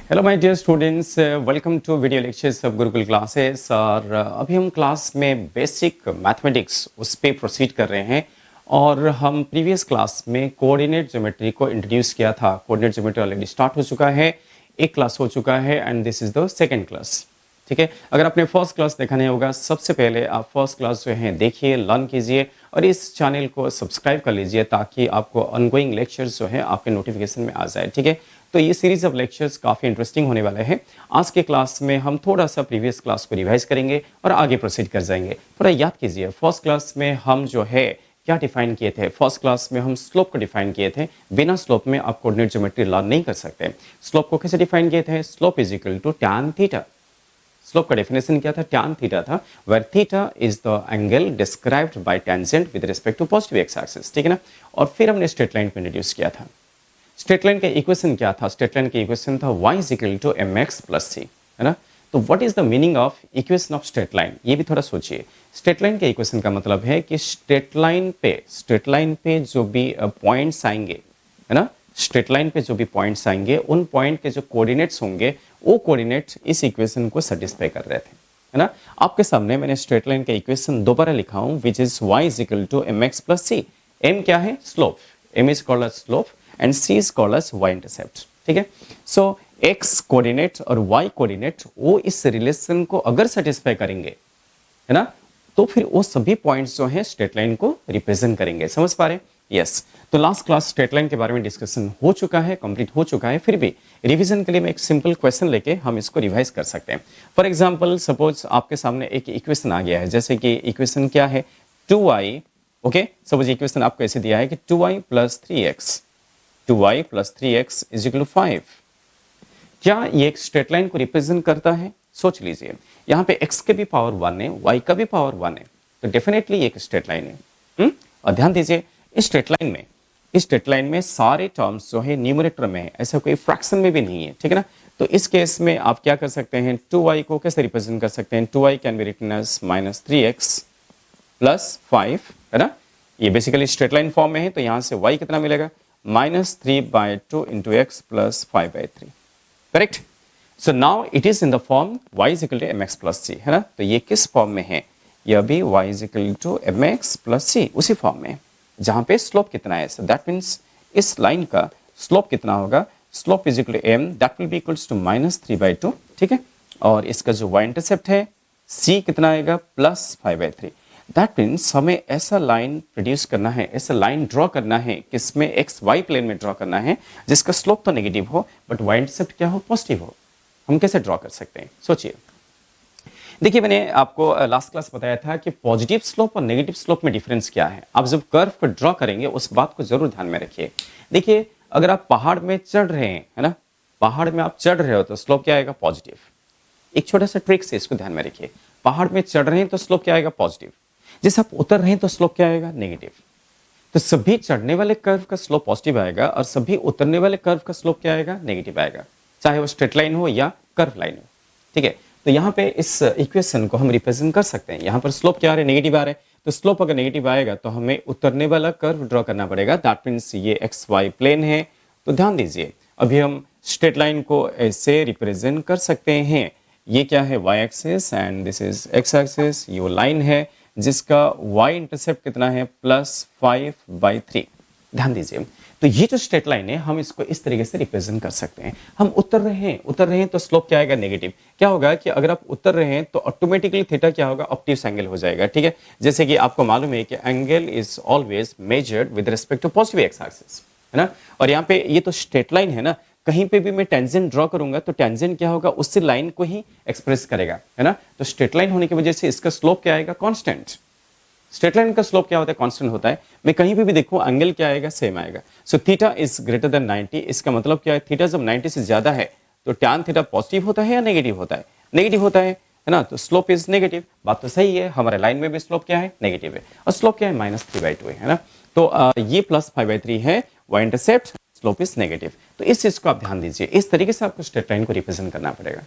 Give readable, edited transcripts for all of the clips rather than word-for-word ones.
Hello my dear students, welcome to video lectures of Gurukul classes. और अभी हम class में बेसिक मैथमेटिक्स उस पे प्रोसीड कर रहे हैं। और हम प्रीवियस क्लास में कोऑर्डिनेट ज्योमेट्री को इंट्रोड्यूस किया था। कोऑर्डिनेट ज्योमेट्री ऑलरेडी स्टार्ट हो चुका है, एक क्लास हो चुका है and this is the second class. ठीक है, अगर आपने फर्स्ट क्लास देखा नहीं होगा, सबसे पहले आप फर्स्ट क्लास जो है देखिए, लर्न कीजिए और इस चैनल को सब्सक्राइब कर लीजिए ताकि आपको ऑनगोइंग लेक्चर्स जो है आपके नोटिफिकेशन में आ जाए। ठीक है, तो ये सीरीज ऑफ लेक्चर्स काफ़ी इंटरेस्टिंग होने वाले हैं। आज के क्लास में हम थोड़ा सा प्रीवियस क्लास को रिवाइज करेंगे और आगे प्रोसीड कर जाएंगे। थोड़ा याद कीजिए, फर्स्ट क्लास में हम जो है क्या डिफाइन किए थे। फर्स्ट क्लास में हम स्लोप को डिफाइन किए थे। बिना स्लोप में आप कोऑर्डिनेट ज्योमेट्री लर्न नहीं कर सकते। स्लोप को कैसे डिफाइन किए थे? Slope is equal to tan theta. Slope का डेफिनेशन क्या था? टैन थीटा था, where theta is the angle described by tangent with respect to positive x axis. ठीक है ना। और फिर हमने स्ट्रेट लाइन को इंट्रोड्यूस किया था। स्ट्रेट लाइन का इक्वेशन क्या था? स्ट्रेट लाइन का इक्वेशन था y is equal to mx plus c, है ना। तो what is the meaning of equation of straight line, ये भी थोड़ा सोचिए। स्ट्रेट लाइन के इक्वेशन का मतलब है कि स्ट्रेट लाइन पे जो भी पॉइंट्स आएंगे, है ना, स्ट्रेट लाइन पे जो भी पॉइंट्स आएंगे उन पॉइंट के जो कोऑर्डिनेट्स होंगे वो कोऑर्डिनेट्स इस इक्वेशन को सेटिस्फाई कर रहे थे, है ना। आपके सामने मैंने स्ट्रेट लाइन का इक्वेशन दोबारा लिखा हूं, which is y is equal to mx plus c. m क्या है? Slope. m is called as slope and c is called as y intercept. ठीक है, सो x कोऑर्डिनेट और y कोऑर्डिनेट वो इस रिलेशन को अगर सेटिस्फाई करेंगे, है ना, तो फिर वो सभी पॉइंट्स जो हैं स्ट्रेट लाइन को रिप्रेजेंट करेंगे। समझ पा रहे? यस। तो लास्ट क्लास स्ट्रेट लाइन के बारे में डिस्कशन हो चुका है, कंप्लीट हो चुका है। फिर भी रिवीजन के लिए मैं एक सिंपल क्वेश्चन लेके हम इसको रिवाइज कर सकते हैं। फॉर एग्जांपल, सपोज आपके सामने एक इक्वेशन आ गया है, जैसे कि इक्वेशन क्या है? 2y। ओके, सपोज इक्वेशन आपको ऐसे दिया है कि 2y plus 3x, 2y plus 3x is equal to 5। क्या ये एक स्ट्रेट लाइन को रिप्रेजेंट करता है? सोच लीजिए, यहाँ पे x के भी पावर 1 है, y का भी पावर 1 है, तो डेफिनेटली एक स्ट्रेट लाइन है। और ध्यान दीजिए, इस स्ट्रेट लाइन में सारे टर्म्स जो है न्यूमरेटर में है, ऐसा कोई फ्रैक्शन में भी नहीं है। ठीक है ना। तो इस केस में आप क्या कर सकते हैं? 2y को कैसे रिप्रेजेंट कर सकते हैं? 2y can be written as minus 3x plus 5, है ना। ये बेसिकली स्ट्रेट लाइन फॉर्म में है, तो यहाँ से y कितना मिलेगा? -3/2 into x plus 5/3। Correct. So now it is in the form y is equal to mx plus c, है ना। तो ये किस फॉर्म में है? यह भी y is equal to mx plus c उसी फॉर्म में, जहां पे स्लोप कितना है। सो दैट मीन्स इस लाइन का स्लोप कितना होगा? Slope is equal to m, that will be equals to -3/2। ठीक है, और इसका जो y इंटरसेप्ट है c कितना आएगा? प्लस 5/3। दैट मीन्स हमें ऐसा लाइन प्रोड्यूस करना है, ऐसा लाइन ड्रॉ करना है किसमें एक्स वाई प्लेन में ड्रॉ करना है, जिसका स्लोप तो नेगेटिव हो बट वाई इंटरसेप्ट क्या हो? पॉजिटिव हो। हम कैसे ड्रॉ कर सकते हैं? सोचिए। देखिए, मैंने आपको लास्ट क्लास बताया था कि पॉजिटिव स्लोप और नेगेटिव स्लोप में डिफरेंस क्या है। आप जब कर्व को ड्रॉ करेंगे उस बात को जरूर ध्यान में रखिए। देखिए, अगर आप पहाड़ में चढ़ रहे हैं, है ना, पहाड़ में आप चढ़ रहे हो तो स्लोप क्या आएगा? पॉजिटिव। एक छोटा सा ट्रिक से इसको ध्यान में रखिए। पहाड़ में चढ़ रहे हैं तो स्लोप क्या आएगा? पॉजिटिव। जैसे आप उतर रहे हैं तो स्लोप क्या आएगा? नेगेटिव। तो सभी चढ़ने वाले कर्व का स्लोप पॉजिटिव आएगा और सभी उतरने वाले कर्व का स्लोप क्या आएगा? नेगेटिव आएगा, चाहे वो स्ट्रेट लाइन हो या कर्व लाइन हो। ठीक है, तो यहाँ पे इस इक्वेशन को हम रिप्रेजेंट कर सकते हैं। यहाँ पर स्लोप क्या आ रहा है? नेगेटिव आ रहा है। तो स्लोप अगर नेगेटिव आएगा तो हमें उतरने वाला कर्व ड्रॉ करना पड़ेगा। दैट मीन्स ये एक्स वाई प्लेन है। तो ध्यान दीजिए, अभी हम स्ट्रेट लाइन को ऐसे रिप्रेजेंट कर सकते हैं। ये क्या है? Y axis and this is x axis. ये वो लाइन है जिसका y इंटरसेप्ट कितना है? +5/3। ध्यान दीजिए, तो ये जो स्ट्रेट लाइन है हम इसको इस तरीके से रिप्रेजेंट कर सकते हैं। हम उतर रहे हैं तो स्लोप क्या आएगा? नेगेटिव। क्या होगा कि अगर आप उतर रहे हैं तो ऑटोमेटिकली थीटा क्या होगा? ऑब्ट्यूस एंगल हो जाएगा। ठीक है, जैसे कि आपको मालूम है कि angle is always measured with respect to positive x axis, है ना। और यहाँ पे ये तो स्ट्रेट लाइन है ना, कहीं पे भी मैं टेंजेंट ड्रॉ करूंगा तो टेंजेंट क्या होगा? उससे लाइन को ही एक्सप्रेस करेगा, है ना। तो स्ट्रेट लाइन होने की वजह से इसका स्लोप क्या आएगा? कांस्टेंट। स्ट्रेट लाइन का स्लोप क्या होता है? कांस्टेंट होता है। मैं कहीं पे भी देखूं एंगल क्या आएगा? सेम आएगा। So theta is greater than 90। इसका मतलब क्या है? थीटा जब 90 से ज्यादा है तो टैन थीटा पॉजिटिव होता है या नेगेटिव होता है? नेगेटिव होता है ना। तो स्लोप इज नेगेटिव। बात तो सही है, हमारे लाइन में भी स्लोप क्या है? नेगेटिव है। और स्लोप क्या है? -3/2 है ना। तो ये +5/3 है, y intercept, slope is negative. तो इस चीज को आप ध्यान दीजिए। इस तरीके से आपको स्ट्रेट लाइन को रिप्रेजेंट करना पड़ेगा।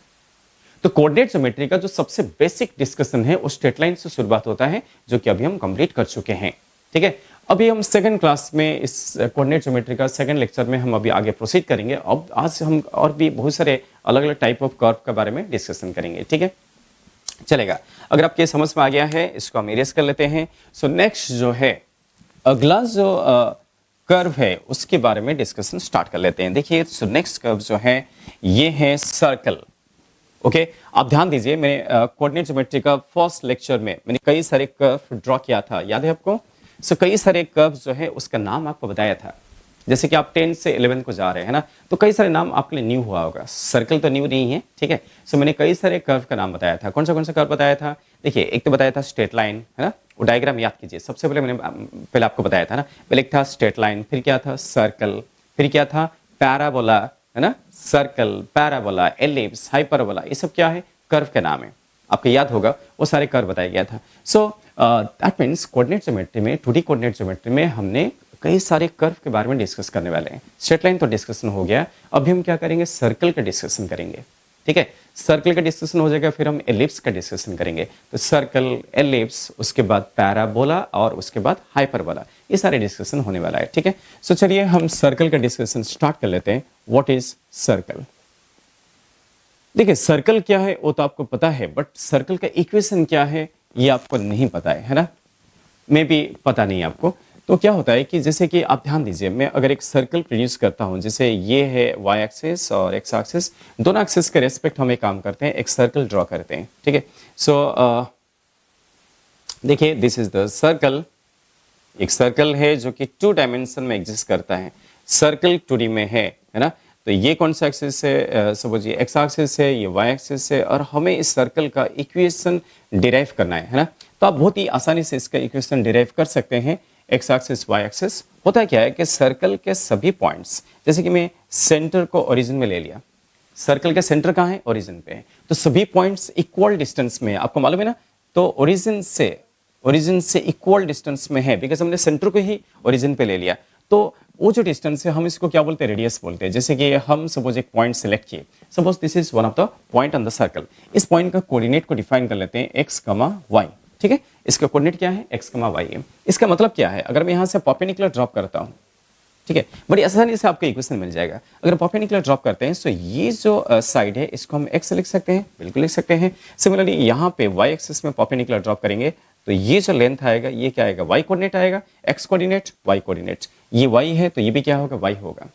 तो कोऑर्डिनेट ज्योमेट्री का जो सबसे बेसिक डिस्कशन है वो स्ट्रेट लाइन से शुरुआत होता है, जो कि अभी हम कंप्लीट कर चुके हैं। ठीक है, अभी हम सेकंड क्लास में इस कोऑर्डिनेट ज्योमेट्री का सेकंड लेक्चर में हम अभी आगे प्रोसीड करेंगे। अब आज हम और भी बहुत सारे अलग अलग टाइप ऑफ कर्व के बारे में डिस्कशन करेंगे, ठीक है, चलेगा। अगर आपके समझ में आ गया है इसको हम इरेज कर लेते हैं। सो नेक्स्ट जो है अगला जो कर्व है उसके बारे में डिस्कशन स्टार्ट कर लेते हैं। देखिए सो नेक्स्ट कर्व जो है ये है सर्कल। ओके आप ध्यान दीजिए, मैंने कोऑर्डिनेट ज्योमेट्री का फर्स्ट लेक्चर में मैंने कई सारे कर्व ड्रॉ किया था, याद है आपको? सो कई सारे कर्व जो है उसका नाम आपको बताया था। जैसे कि आप 10 से 11 को जा रहे हैं ना, तो कई सारे नाम आपके लिए न्यू हुआ होगा। सर्कल तो न्यू नहीं है, ठीक है। सो मैंने कई सारे कर्व का नाम बताया था। कौन सा कर्व बताया था? देखिए एक तो बताया था स्ट्रेट लाइन, है ना, वो डायग्राम याद कीजिए। सबसे पहले मैंने पहले आपको बताया था ना, पहले एक था स्ट्रेट लाइन, फिर क्या था सर्कल, फिर क्या था पैराबोला, है ना, सर्कल, पैराबोला, एलिप्स, हाइपरबोला, ये सब क्या है? कर्व के नाम है। आपको याद होगा वो सारे कर्व बताया गया था। So that means coordinate geometry में, 2D कोऑर्डिनेट ज्योमेट्री में हमने कई सारे कर्व के बारे में डिस्कस करने वाले हैं। स्ट्रेट लाइन तो डिस्कशन हो गया, अभी हम क्या करेंगे? सर्कल का डिस्कशन करेंगे, ठीक है। सर्कल का डिस्कशन हो जाएगा, फिर हम एलिप्स का डिस्कशन करेंगे। तो सर्कल, एलिप्स, उसके बाद पैराबोला और उसके बाद हाइपरबोला, ये सारे डिस्कशन होने वाला है, ठीक है। सो चलिए हम सर्कल का डिस्कशन स्टार्ट कर लेते हैं। What is circle? देखिए सर्कल क्या है वो तो आपको पता है, बट सर्कल का इक्वेशन क्या है ये आपको नहीं पता है ना, मे भी पता नहीं आपको। तो क्या होता है कि जैसे कि आप ध्यान दीजिए, मैं अगर एक सर्कल प्रोड्यूस करता हूं, जैसे ये है y एक्सिस और x एक्सिस, दोनों एक्सिस के रेस्पेक्ट हम एक काम करते हैं, एक सर्कल ड्रॉ करते हैं, ठीक है। सो देखिए दिस इज द सर्कल। एक सर्कल है जो कि 2 डायमेंशन में एग्जिस्ट करता है। सर्कल 2D में है ना। तो ये कौन सा एक्सिस है? सपोज ये x एक्सिस है, ये y एक्सिस है, और हमें इस सर्कल का इक्वेशन डिराइव करना है ना। तो आप बहुत ही आसानी से इसका इक्वेशन डिराइव कर सकते हैं। x एक्सिस, y एक्सिस, होता क्या है कि सर्कल के सभी पॉइंट्स, जैसे कि मैं सेंटर को ओरिजिन में ले लिया, सर्कल का सेंटर कहाँ है? ओरिजिन पे है। तो सभी पॉइंट्स इक्वल डिस्टेंस में है, आपको मालूम है ना। तो ओरिजिन से इक्वल डिस्टेंस में है, बिकॉज हमने सेंटर को ही ओरिजिन पे ले लिया। तो वो जो डिस्टेंस है हम इसको क्या बोलते हैं? रेडियस बोलते हैं। जैसे कि हम सपोज एक पॉइंट सेलेक्ट किए, suppose this is one of the point on the circle. इस पॉइंट का कोऑर्डिनेट को डिफाइन कर लेते हैं x, y, ठीक है। इसका कोऑर्डिनेट क्या है? x, y है। इसका मतलब क्या है? अगर मैं यहाँ से परपेंडिकुलर ड्रॉप करता हूँ, ठीक है, बड़ी आसानी से आपको इक्वेशन मिल जाएगा। अगर परपेंडिकुलर ड्रॉप करते हैं तो ये जो साइड है इसको हम x लिख सकते हैं, बिल्कुल लिख सकते हैं। सिमिलरली यहाँ पे y एक्सिस में परपेंडिकुलर ड्रॉप करेंगे तो ये जो लेंथ आएगा ये क्या आएगा? y कोऑर्डिनेट आएगा, x कोऑर्डिनेट, y कोऑर्डिनेट। ये y है तो ये भी क्या होगा? y होगा।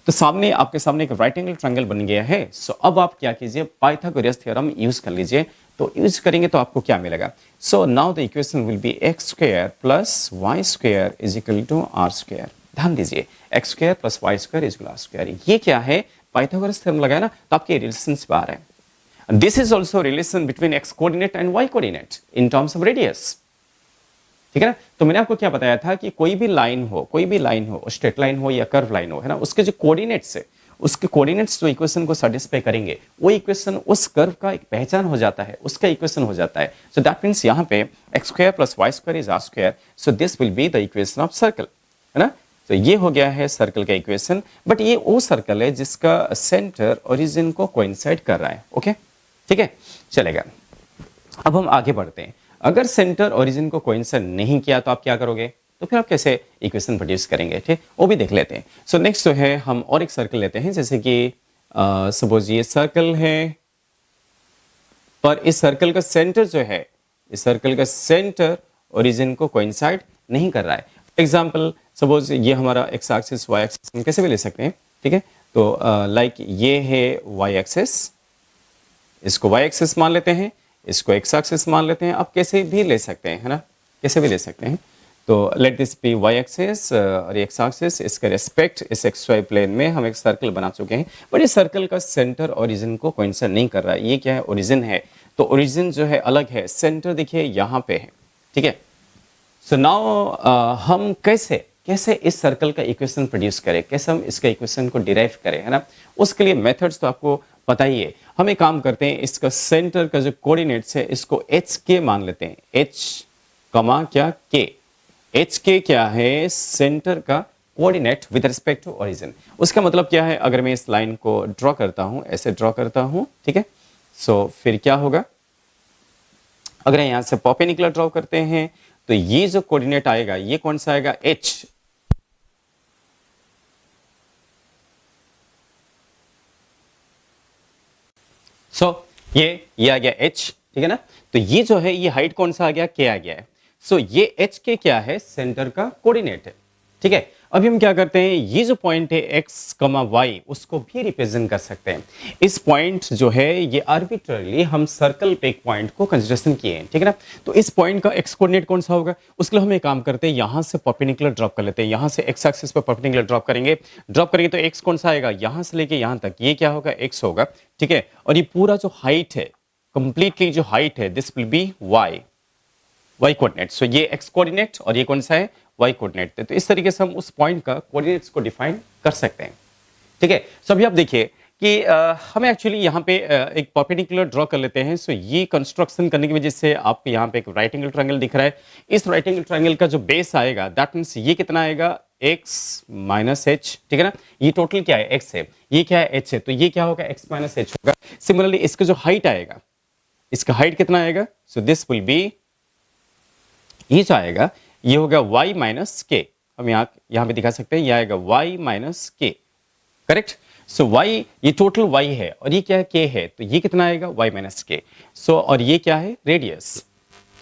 तो सामने आपके सामने एक राइट एंगल ट्रायंगल बन गया है। सो अब आप क्या कीजिए? पाइथागोरस थ्योरम यूज कर लीजिए। तो यूज करेंगे तो आपको क्या मिलेगा? So now the equation will be x square plus y square is equal to r square. ध्यान दीजिए, x square plus y square is equal to r square. ये क्या है? पाइथागोरस थ्योरम लगाया ना, तो आपके रिलेशन से बाहर है। This is also relation between x coordinate and y coordinate in terms of radius, ठीक है ना। तो मैंने आपको क्या बताया था कि कोई भी लाइन हो, स्ट्रेट लाइन हो या कर्व लाइन हो, है ना, उसके जो कोऑर्डिनेट्स है, उसके कोऑर्डिनेट्स जो इक्वेशन को सेटिस्फाई करेंगे, वो इक्वेशन उस कर्व का एक पहचान हो जाता है, उसका इक्वेशन हो जाता है। सो दैट मींस यहाँ पे x square plus y square is r square. So this will be the equation of circle, है ना। तो ये हो गया है सर्कल का इक्वेशन। बट ये वो सर्कल है जिसका सेंटर ओरिजिन को कोइंसाइड कर रहा है। ओके, ठीक है, चलेगा। अब हम आगे बढ़ते हैं। अगर सेंटर ओरिजिन को कोइंसाइड नहीं किया तो आप क्या करोगे? तो फिर आप कैसे इक्वेशन प्रोड्यूस करेंगे, ठीक, वो भी देख लेते हैं। सो नेक्स्ट जो है हम और एक सर्कल लेते हैं, जैसे कि सपोज ये सर्कल है, पर इस सर्कल का सेंटर जो है, इस सर्कल का सेंटर ओरिजिन को कोइंसाइड नहीं कर रहा है। फॉर एग्जाम्पल सपोज ये हमारा x एक्सिस, y एक्सिस हम कैसे भी ले सकते हैं, ठीक है। तो लाइक ये है y एक्सिस, इसको y एक्सिस मान लेते हैं, इसको x एक्सिस मान लेते हैं। आप कैसे भी ले सकते हैं, है ना, कैसे भी ले सकते हैं। तो let this be y axis और x एक्सिस, इसका रेस्पेक्ट इस xy प्लेन में हम एक सर्कल बना चुके हैं। बट इस सर्कल का सेंटर ओरिजिन को कोइंसाइड नहीं कर रहा है। ये क्या है? ओरिजिन है। तो ओरिजिन जो है अलग है, सेंटर देखिए यहाँ पे है, ठीक है। सो नाउ हम कैसे इस सर्कल का इक्वेशन प्रोड्यूस करें, कैसे हम इसका इक्वेशन को डिराइव करें, है ना। उसके लिए मेथड्स तो आपको पता ही है। हम एक काम करते हैं, इसका सेंटर का जो कोऑर्डिनेट्स है इसको एच के मान लेते हैं। एच कमा क्या? के। एच के क्या है? सेंटर का coordinate with respect to origin. उसका मतलब क्या है? अगर मैं इस लाइन को ड्रॉ करता हूं, ऐसे ड्रॉ करता हूं, ठीक है। सो फिर क्या होगा? अगर यहां से परपेंडिकुलर ड्रॉ करते हैं तो ये जो कोऑर्डिनेट आएगा ये कौन सा आएगा, h। ये आ गया h, ठीक है ना। तो ये जो है ये हाइट कौन सा आ गया, k आ गया है। ये h के क्या है, सेंटर का कोऑर्डिनेट है, ठीक है। अभी हम क्या करते हैं, ये जो पॉइंट है x, y उसको भी रिप्रेजेंट कर सकते हैं। इस पॉइंट जो है ये आर्बिट्ररली हम सर्कल पे एक पॉइंट को कंसीडरेशन किए हैं, ठीक है ना। तो इस पॉइंट का x कोऑर्डिनेट कौन सा होगा, उसके लिए हम एक काम करते हैं, यहां से परपेंडिकुलर ड्रॉप कर लेते हैं, यहां से x एक्सिस पे परपेंडिकुलर ड्रॉप करेंगे तो x कौन सा आएगा, यहां से लेके यहां तक ये क्या होगा, x होगा, ठीक है। और ये पूरा जो हाइट है, कंप्लीटली जो हाइट है, this will B y coordinate. ये x कोऑर्डिनेट और ये कौन सा है, y कोऑर्डिनेट। तो इस तरीके से हम उस पॉइंट का कोऑर्डिनेट्स को डिफाइन कर सकते हैं, ठीक है। अभी आप देखिए कि हमें एक्चुअली यहाँ पे एक परपेंडिकुलर ड्रॉ कर लेते हैं। ये कंस्ट्रक्शन करने की वजह से आपको यहाँ पे एक राइट एंगल ट्रायंगल दिख रहा है। इस राइट एंगल ट्रायंगल का जो बेस आएगा, दैट मीन्स ये कितना आएगा, x माइनस h, ठीक है ना। ये टोटल क्या है, x है, ये क्या है, h है, तो ये क्या होगा, x माइनस h होगा। सिमिलरली इसका जो हाइट आएगा, इसका हाइट कितना आएगा, दिस विल बी, ये जो आएगा ये होगा y माइनस के। हम यहाँ पे दिखा सकते हैं, ये आएगा y माइनस के, करेक्ट। y ये टोटल y है और ये क्या है, k है, तो ये कितना आएगा, y माइनस के। और ये क्या है, रेडियस,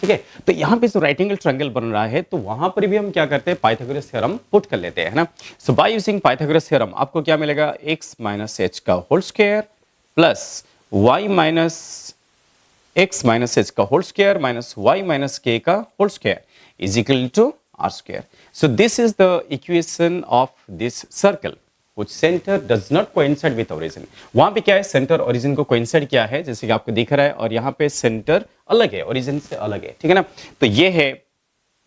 ठीक है। तो यहाँ पे जो राइट एंगल ट्रायंगल बन रहा है, तो वहां पर भी हम क्या करते हैं, पाइथागोरस थ्योरम पुट कर लेते हैं, है ना। बाय यूजिंग पाइथागोरस थ्योरम आपको क्या मिलेगा, x माइनस h का whole square plus y minus x minus h का whole square minus y minus k का whole square is equal to r square. So this is the equation of this circle which center does not coincide with origin. वहां पे क्या है, centre origin को coincide किया है, जैसे कि आपको दिख रहा है, और यहाँ पे सेंटर अलग है, ओरिजिन से अलग है, ठीक है ना। तो ये है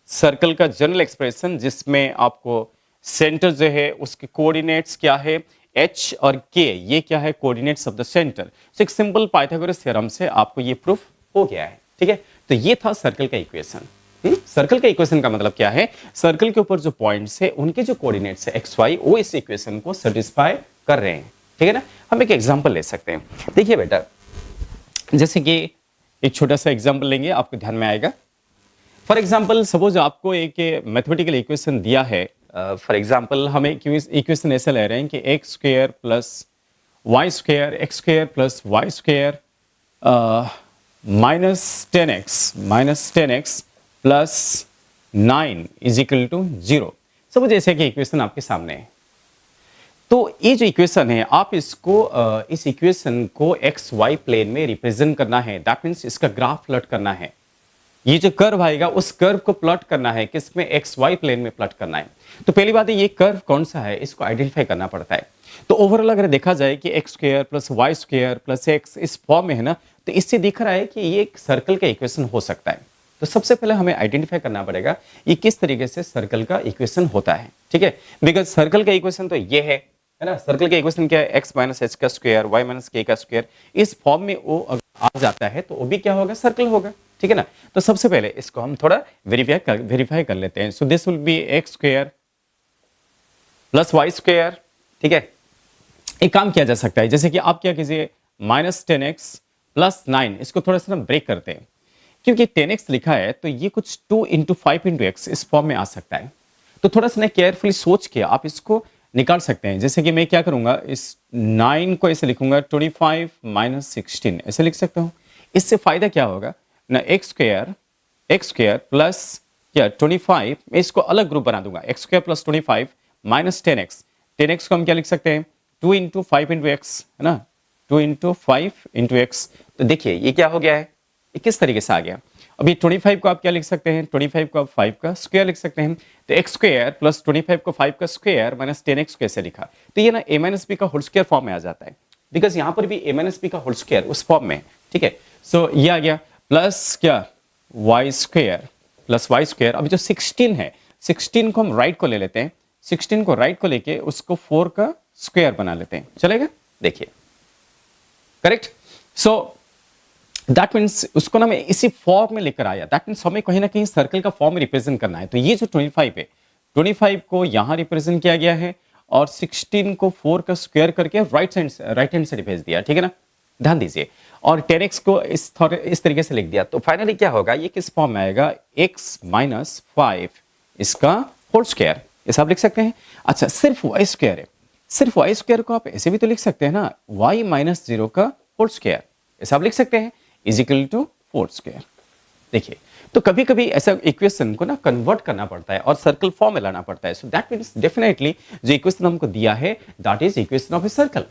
सर्कल का जनरल एक्सप्रेशन, जिसमें आपको सेंटर जो है उसके कोऑर्डिनेट्स क्या है, h और k, ये क्या है, कोऑर्डिनेट्स ऑफ द सेंटर। एक सिंपल पाइथागोरस थ्योरम से आपको ये प्रूफ हो गया है, ठीक है। तो ये था सर्कल का इक्वेशन। सर्कल का इक्वेशन का मतलब क्या है, सर्कल के ऊपर जो पॉइंट्स है उनके जो कोऑर्डिनेट्स है एक्स वाई, वो इस इक्वेशन को सेटिस्फाई कर रहे हैं, ठीक है ना। हम एक एग्जांपल ले सकते हैं, देखिए बेटा, जैसे कि एक छोटा सा एग्जांपल लेंगे, आपको ध्यान में आएगा। फॉर एग्जांपल सपोज आपको एक मैथमेटिकल इक्वेशन दिया है, फॉर एग्जांपल हम एक इक्वेशन ऐसे ले रहे हैं कि x square plus y square, x square plus y square minus ten x plus 9 is equal to 0। सब जैसे कि इक्वेशन आपके सामने है। तो ये जो इक्वेशन है, आप इसको इस इक्वेशन को एक्स वाई प्लेन में रिप्रेजेंट करना है, दैट मीन्स इसका ग्राफ प्लॉट करना है। ये जो कर्व आएगा उस कर्व को प्लॉट करना है, किसमें, एक्स वाई प्लेन में प्लॉट करना है। तो पहली बात है, ये कर्व कौन सा है, इसको आइडेंटिफाई करना पड़ता है। तो ओवरऑल अगर देखा जाए कि x square plus y square plus x इस फॉर्म में है ना, तो इससे दिख रहा है कि ये एक सर्कल का इक्वेशन हो सकता है। तो सबसे पहले हमें आइडेंटिफाई करना पड़ेगा ये किस तरीके से सर्कल का इक्वेशन होता है, ठीक है। बिकॉज सर्कल का इक्वेशन तो ये है ना। सर्कल का इक्वेशन क्या है, एक्स माइनस एच का स्क्वायर वाई माइनस के का स्क्वायर, इस फॉर्म में वो अगर आ जाता है तो वो भी क्या होगा, सर्कल होगा, ठीक है ना। तो सबसे पहले इसको हम थोड़ा वेरीफाई कर लेते हैं। So this will be x square plus y square, ठीक है। एक काम किया जा सकता है, जैसे कि आप क्या कीजिए, माइनस 10x प्लस 9, इसको थोड़ा सा ब्रेक करते हैं, क्योंकि 10x लिखा है तो ये कुछ 2 इंटू 5 इंटू एक्स इस फॉर्म में आ सकता है। तो थोड़ा सा केयरफुली सोच के आप इसको निकाल सकते हैं। जैसे कि मैं क्या करूंगा, इस 9 को ऐसे लिखूंगा 25 माइनस 16, ऐसे लिख सकता हूं। इससे फायदा क्या होगा ना, एक्स स्क्वायर प्लस क्या 25, मैं इसको अलग ग्रुप बना दूंगा, x square plus 25 minus 10x को हम क्या लिख सकते हैं, 2 इंटू 5 इंटू एक्स, है ना, 2 इंटू 5 इंटू एक्स। तो देखिए ये क्या हो गया है, ये किस तरीके से आ गया। अभी 25 को आप क्या लिख सकते हैं, 25 को आप 5 का स्क्वायर लिख सकते हैं। तो एक्स स्क्वायर प्लस 25 को 5 का स्क्वायर माइनस 10x कैसे लिखा, तो ये ना a माइनस बी का होल स्क्वायर फॉर्म में आ जाता है, बिकॉज यहाँ पर भी a माइनस बी का होल स्क्वायर उस फॉर्म में, ठीक है। सो ये आ गया प्लस क्या y square plus y square. अभी जो 16 है, 16 को हम राइट को ले लेते हैं, 16 को राइट को लेके उसको 4 का स्क्वायर बना लेते हैं, चलेगा, देखिए, करेक्ट। सो दैट मीन्स उसको ना मैं इसी फॉर्म में लेकर आया, दैट मीन्स हमें कहीं ना कहीं सर्कल का फॉर्म रिप्रेजेंट करना है। तो ये जो 25 है, 25 को यहां रिप्रेजेंट किया गया है और 16 को 4 का स्क्वायर करके राइट हैंड साइड भेज दिया, ठीक है ना। ध्यान दीजिए। और 10x को इस तरीके से लिख दिया, तो फाइनली क्या होगा, ये किस फॉर्म में आएगा, x माइनस 5 इसका होल स्क्वायर, ऐसा आप लिख सकते हैं। अच्छा, सिर्फ y स्क्वायर है, सिर्फ y स्क्वायर को आप ऐसे भी तो लिख सकते हैं ना, y माइनस 0 का होल स्क्वायर, ऐसा आप लिख सकते हैं, इज इक्वल टू 4 स्क्वायर। देखिए, तो कभी कभी ऐसा इक्वेशन को ना कन्वर्ट करना पड़ता है और सर्कल फॉर्म में लाना पड़ता है। सो दैट मीन्स डेफिनेटली जो इक्वेशन हमको दिया है that is equation of a circle,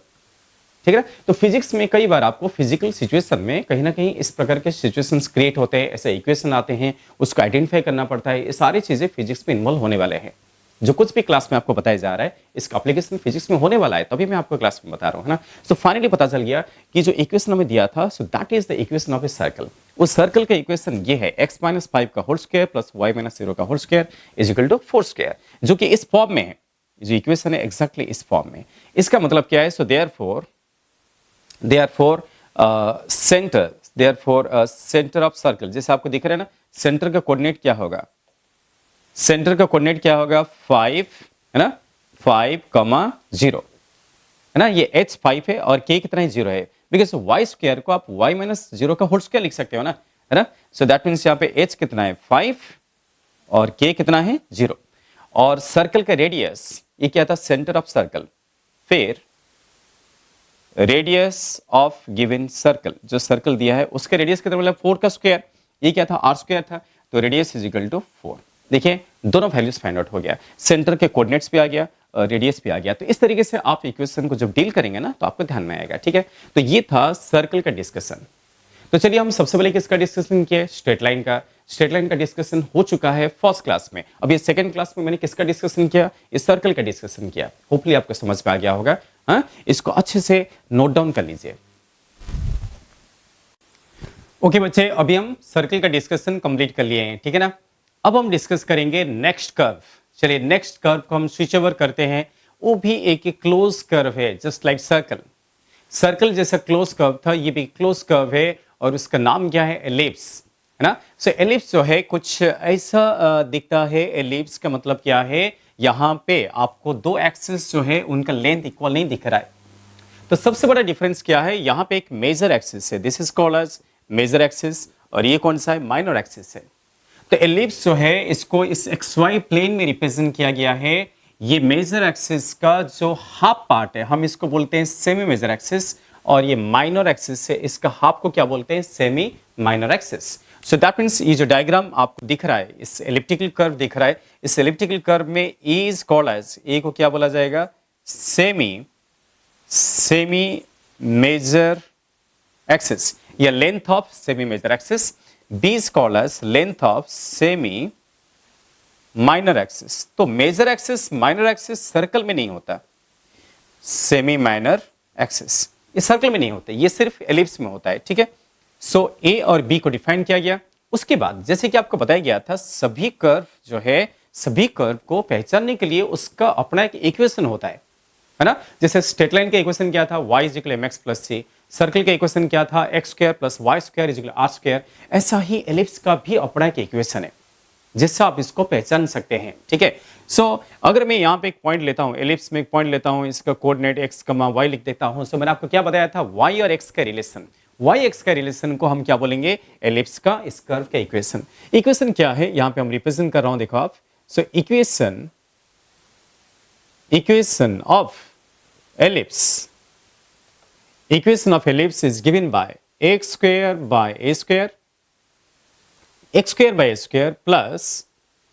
ठीक है ना। तो फिजिक्स में कई बार आपको फिजिकल सिचुएशन में कहीं ना कहीं इस प्रकार के सिचुएशंस क्रिएट होते हैं, ऐसे इक्वेशन आते हैं, उसको आइडेंटिफाई करना पड़ता है। ये सारी चीजें फिजिक्स में इन्वॉल्व होने वाले हैं। जो कुछ भी क्लास में आपको बताया जा रहा है इसका एप्लीकेशन फिजिक्स में होने वाला है, तभी मैं आपको क्लास में बता रहा हूँ, है ना। सो फाइनली पता चल गया कि जो इक्वेशन हमें दिया था, so that is the equation of a circle. उस सर्कल का इक्वेशन ये है, x माइनस 5 का whole square plus y minus 0 का whole square is equal to 4 square, जो कि इस फॉर्म में है। जो इक्वेशन है एग्जैक्टली इस फॉर्म में। इसका मतलब क्या है, सो सेंटर ऑफ सर्कल, जैसे आपको दिख रहा है ना, सेंटर का कोऑर्डिनेट क्या होगा, सेंटर का कोऑर्डिनेट क्या होगा, 5, है ना, 5,0, है ना। ये h 5 है और k कितना है, 0 है, बिकॉज y स्क्वायर को आप y माइनस 0 का होल स्क्वायर लिख सकते हो ना, है ना। सो दैट मीन्स यहाँ पे h कितना है, 5 और k कितना है, 0। और सर्कल का रेडियस, ये क्या था, सेंटर ऑफ सर्कल, फिर रेडियस ऑफ गिवन सर्कल, जो सर्कल दिया है उसके रेडियस कितना, मतलब 4 का स्क्वायर, ये क्या था, r स्क्वायर था, तो रेडियस इज इक्वल टू 4। देखिए, दोनों वैल्यूज फाइंड आउट हो गया, सेंटर के कोऑर्डिनेट्स भी आ गया, रेडियस भी आ गया। तो इस तरीके से आप इक्वेशन को जब डील करेंगे ना, तो आपको ध्यान में आएगा, ठीक है। तो ये था सर्कल का डिस्कशन। तो चलिए हम सबसे पहले किसका डिस्कशन किया, स्ट्रेट लाइन का। स्ट्रेट लाइन का डिस्कशन हो चुका है फर्स्ट क्लास में। अब ये सेकंड क्लास में मैंने किसका डिस्कशन किया, इस सर्कल का डिस्कशन किया। होपफुली आपको समझ में आ गया होगा। हाँ, इसको अच्छे से नोट डाउन कर लीजिए। ओके बच्चे, अभी हम सर्कल का डिस्कशन कंप्लीट कर लिए हैं, ठीक है ना। अब हम डिस्कस करेंगे नेक्स्ट कर्व। चलिए, नेक्स्ट कर्व को हम स्विच ओवर करते हैं। वो भी एक क्लोज कर्व है, जस्ट लाइक सर्कल। सर्कल जैसा क्लोज कर्व था, ये भी क्लोज कर्व है और उसका नाम क्या है, एलिप्स, है ना। सो एलिप्स जो है कुछ ऐसा दिखता है। एलिप्स का मतलब क्या है, यहाँ पे आपको दो एक्सिस जो है उनका लेंथ इक्वल नहीं दिख रहा है। तो सबसे बड़ा डिफरेंस क्या है, यहाँ पे एक मेजर एक्सिस है, this is called as major axis, और ये कौन सा है, माइनर एक्सिस है। तो एलिप्स जो है इसको इस XY प्लेन में रिप्रेजेंट किया गया है। ये मेजर एक्सिस का जो हाफ पार्ट है हम इसको बोलते हैं सेमी मेजर एक्सिस, और ये माइनर एक्सिस है, इसका हाफ को क्या बोलते हैं, semi minor axis. So that means ये जो डायग्राम आपको दिख रहा है, इस एलिप्टिकल कर्व दिख रहा है, इस एलिप्टिकल कर्व में a is called as, a को क्या बोला जाएगा, सेमी मेजर एक्सिस या length of semi major axis. B is called as length of semi minor axis। तो major axis minor axis circle में नहीं होता, सेमी माइनर एक्सिस ये सर्कल में नहीं होता, ये सिर्फ एलिप्स में होता है, ठीक है। सो A और B को डिफाइन किया गया। उसके बाद जैसे कि आपको बताया गया था, सभी कर्व जो है, सभी कर्व को पहचानने के लिए उसका अपना एक इक्वेशन होता है ना। जैसे स्ट्रेट लाइन का इक्वेशन क्या था, y is equal mx plus c। Circle का इक्वेशन क्या था, x square plus y square is equal r square. ऐसा ही एलिप्स का भी अपना एक इक्वेशन है जिससे आप इसको पहचान सकते हैं, ठीक है। सो अगर मैं यहाँ पे एक पॉइंट लेता हूँ, एलिप्स में एक पॉइंट लेता हूँ, इसका कोऑर्डिनेट x, y लिख देता हूँ। सो मैंने आपको क्या बताया था, y और x का रिलेशन, y x का रिलेशन को हम क्या बोलेंगे, एलिप्स का इस कर्व का इक्वेशन। इक्वेशन क्या है, यहाँ पे हम रिप्रेजेंट कर रहा हूँ, देखो आप। So equation of ellipse, equation of ellipse is given by x square by a square, x square by a square plus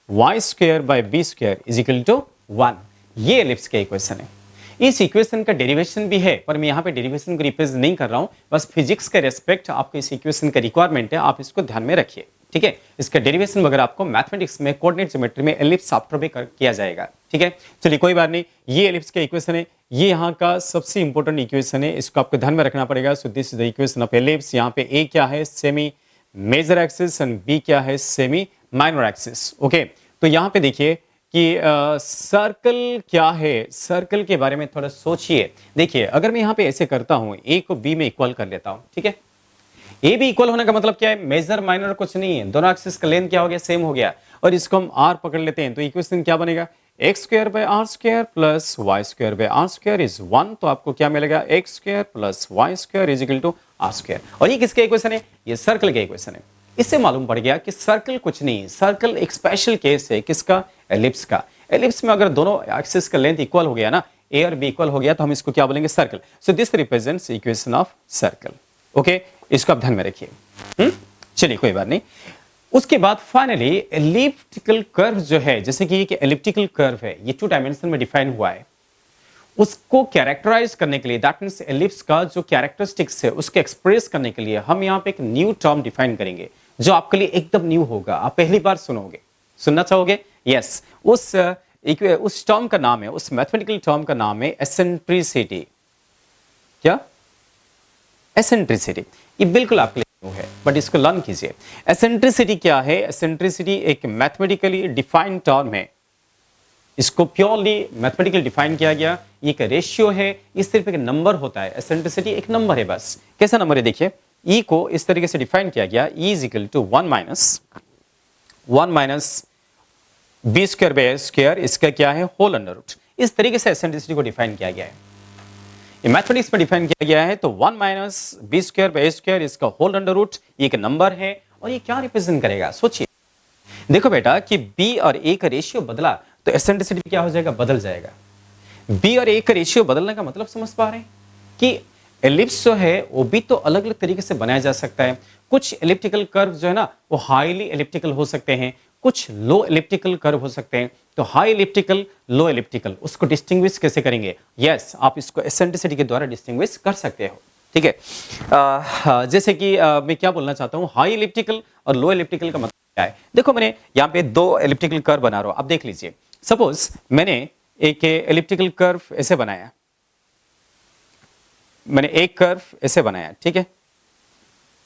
y square by b square is equal to 1। ये ellipse का equation है। इस equation का derivation भी है, पर मैं यहाँ पे डेरिवेशन को रिप्रेजेंट नहीं कर रहा हूँ, बस फिजिक्स का रेस्पेक्ट आपको इस इक्वेशन का रिक्वायरमेंट है, आप इसको ध्यान में रखिए, ठीक है। इसका डेरिवेशन वगैरह आपको मैथमेटिक्स में कोऑर्डिनेट ज्योमेट्री में एलिप्स आफ्टर भी किया जाएगा, ठीक है। चलिए कोई बात नहीं, ये एलिप्स का इक्वेशन है, ये यहाँ का सबसे इंपॉर्टेंट इक्वेशन है, इसको आपको ध्यान में रखना पड़ेगा। So this is the equation of ellipse. यहाँ पे ए क्या है, semi major axis, and b क्या है, सेमी माइनर एक्सिस। ओके, तो यहाँ पे देखिए कि सर्कल क्या है, सर्कल के बारे में थोड़ा सोचिए। देखिए, अगर मैं यहाँ पे ऐसे करता हूँ, ए को बी में इक्वल कर लेता हूँ, ठीक है। ए भी इक्वल होने का मतलब क्या है, मेजर माइनर कुछ नहीं है, दोनों एक्सिस का लेंथ क्या हो गया, सेम हो गया, और इसको हम आर पकड़ लेते हैं, तो इक्वेशन क्या बनेगा, x square by r square plus y square by r square is 1, तो आपको क्या मिलेगा, x square plus y square is equal to r square. और ये किसके इक्वेशन है, ये सर्कल के इक्वेशन है। इससे मालूम पड़ गया कि सर्कल कुछ नहीं, सर्कल एक स्पेशल केस है, किसका, एलिप्स का। एलिप्स में अगर दोनों एक्सिस का लेंथ इक्वल हो गया ना, ए और बी इक्वल हो गया, तो हम इसको क्या बोलेंगे, circle. So this represents equation of circle. Okay, इसको आप ध्यान में रखिए। चलिए कोई बात नहीं। उसके बाद फाइनली एलिप्टिकल कर्व जो है, जैसे कि एक एलिप्टिकल कर्व है, ये 2 डायमेंशन में डिफाइन हुआ है, उसको कैरेक्टराइज करने के लिए, दैट मींस एलिप्स का जो कैरेक्टरिस्टिक्स है उसके एक्सप्रेस करने के लिए हम यहाँ पे एक न्यू टर्म डिफाइन करेंगे, जो आपके लिए एकदम न्यू होगा, आप पहली बार सुनोगे, सुनना चाहोगे। यस, उस टर्म का नाम है, उस मैथमेटिकल टर्म का नाम है एसेंट्रिसिटी। क्या, एसेंट्रिसिटी। ये बिल्कुल आपके लिए न्यू है, बट इसको लर्न कीजिए। एसेंट्रिसिटी क्या है, एसेंट्रिसिटी एक मैथमेटिकली डिफाइंड टर्म है, इसको प्योरली मैथमेटिकली डिफाइन किया गया। ये एक रेशियो है, ये सिर्फ एक नंबर होता है, एसेंट्रिसिटी एक नंबर है बस। कैसा नंबर है, देखिए, ई को इस तरीके से डिफाइन किया गया, e is equal to 1 minus b square by a square, इसका क्या है, होल अंडर रूट। इस तरीके से एसेंट्रिसिटी को डिफाइन किया गया है, ये मैथमेटिक्स में डिफाइन किया गया है। तो 1 minus b square by a square, इसका होल अंडर रूट, ये एक नंबर है। और ये क्या रिप्रेजेंट करेगा, सोचिए। देखो बेटा कि बी और ए का रेशियो बदला तो एसेंट्रिसिटी क्या हो जाएगा, बदल जाएगा। बी और ए का रेशियो बदलने का मतलब समझ पा रहे हैं कि एलिप्स जो है वो भी तो अलग अलग तरीके से बनाया जा सकता है। कुछ एलिप्टिकल कर्व जो है ना, वो हाईली एलिप्टिकल हो सकते हैं, कुछ लो एलिप्टिकल कर्व हो सकते हैं। तो हाई एलिप्टिकल, लो एलिप्टिकल, उसको डिस्टिंग्विश कैसे करेंगे, यस, आप इसको एसेंट्रिसिटी के द्वारा डिस्टिंग्विश कर सकते हो। ठीक है, जैसे कि मैं क्या बोलना चाहता हूं, हाई एलिप्टिकल और लो एलिप्टिकल का मतलब क्या है। देखो, मैंने यहाँ पे 2 एलिप्टिकल कर्व बना रहा हूं, आप देख लीजिए। सपोज मैंने एक एलिप्टिकल कर्व ऐसे बनाया, मैंने एक कर्व ऐसे बनाया, ठीक है,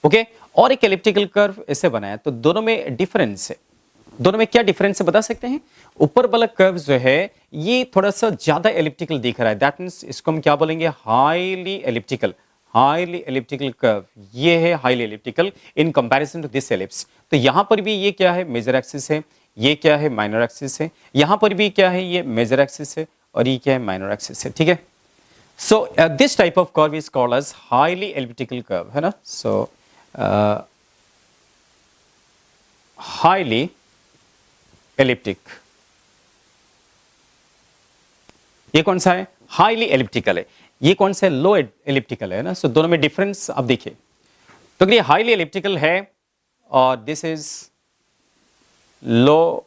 ओके, और एक एलिप्टिकल कर्व ऐसे बनाया, तो दोनों में डिफरेंस है। दोनों में क्या डिफरेंस है बता सकते हैं। ऊपर वाला कर्व जो है ये थोड़ा सा ज्यादा एलिप्टिकल दिख रहा है, दैट मींस इसको हम क्या बोलेंगे, highly elliptical. Highly elliptical curve ये है, highly elliptical in comparison to this ellipse. तो यहां पर भी ये क्या है, मेजर एक्सिस है, ये क्या है, माइनर एक्सिस है। यहां पर भी क्या है, ये मेजर एक्सिस है, और ये क्या है, माइनर एक्सिस है। ठीक है, so this type of curve is called as highly elliptical curve, है ना। सो हाईली एलिप्टिक, ये कौन सा है, हाईली एलिप्टिकल है। ये कौन सा है, लो एलिप्टिकल है ना। सो दोनों में डिफरेंस आप देखिए। तो ये हाईली एलिप्टिकल है और दिस इज लो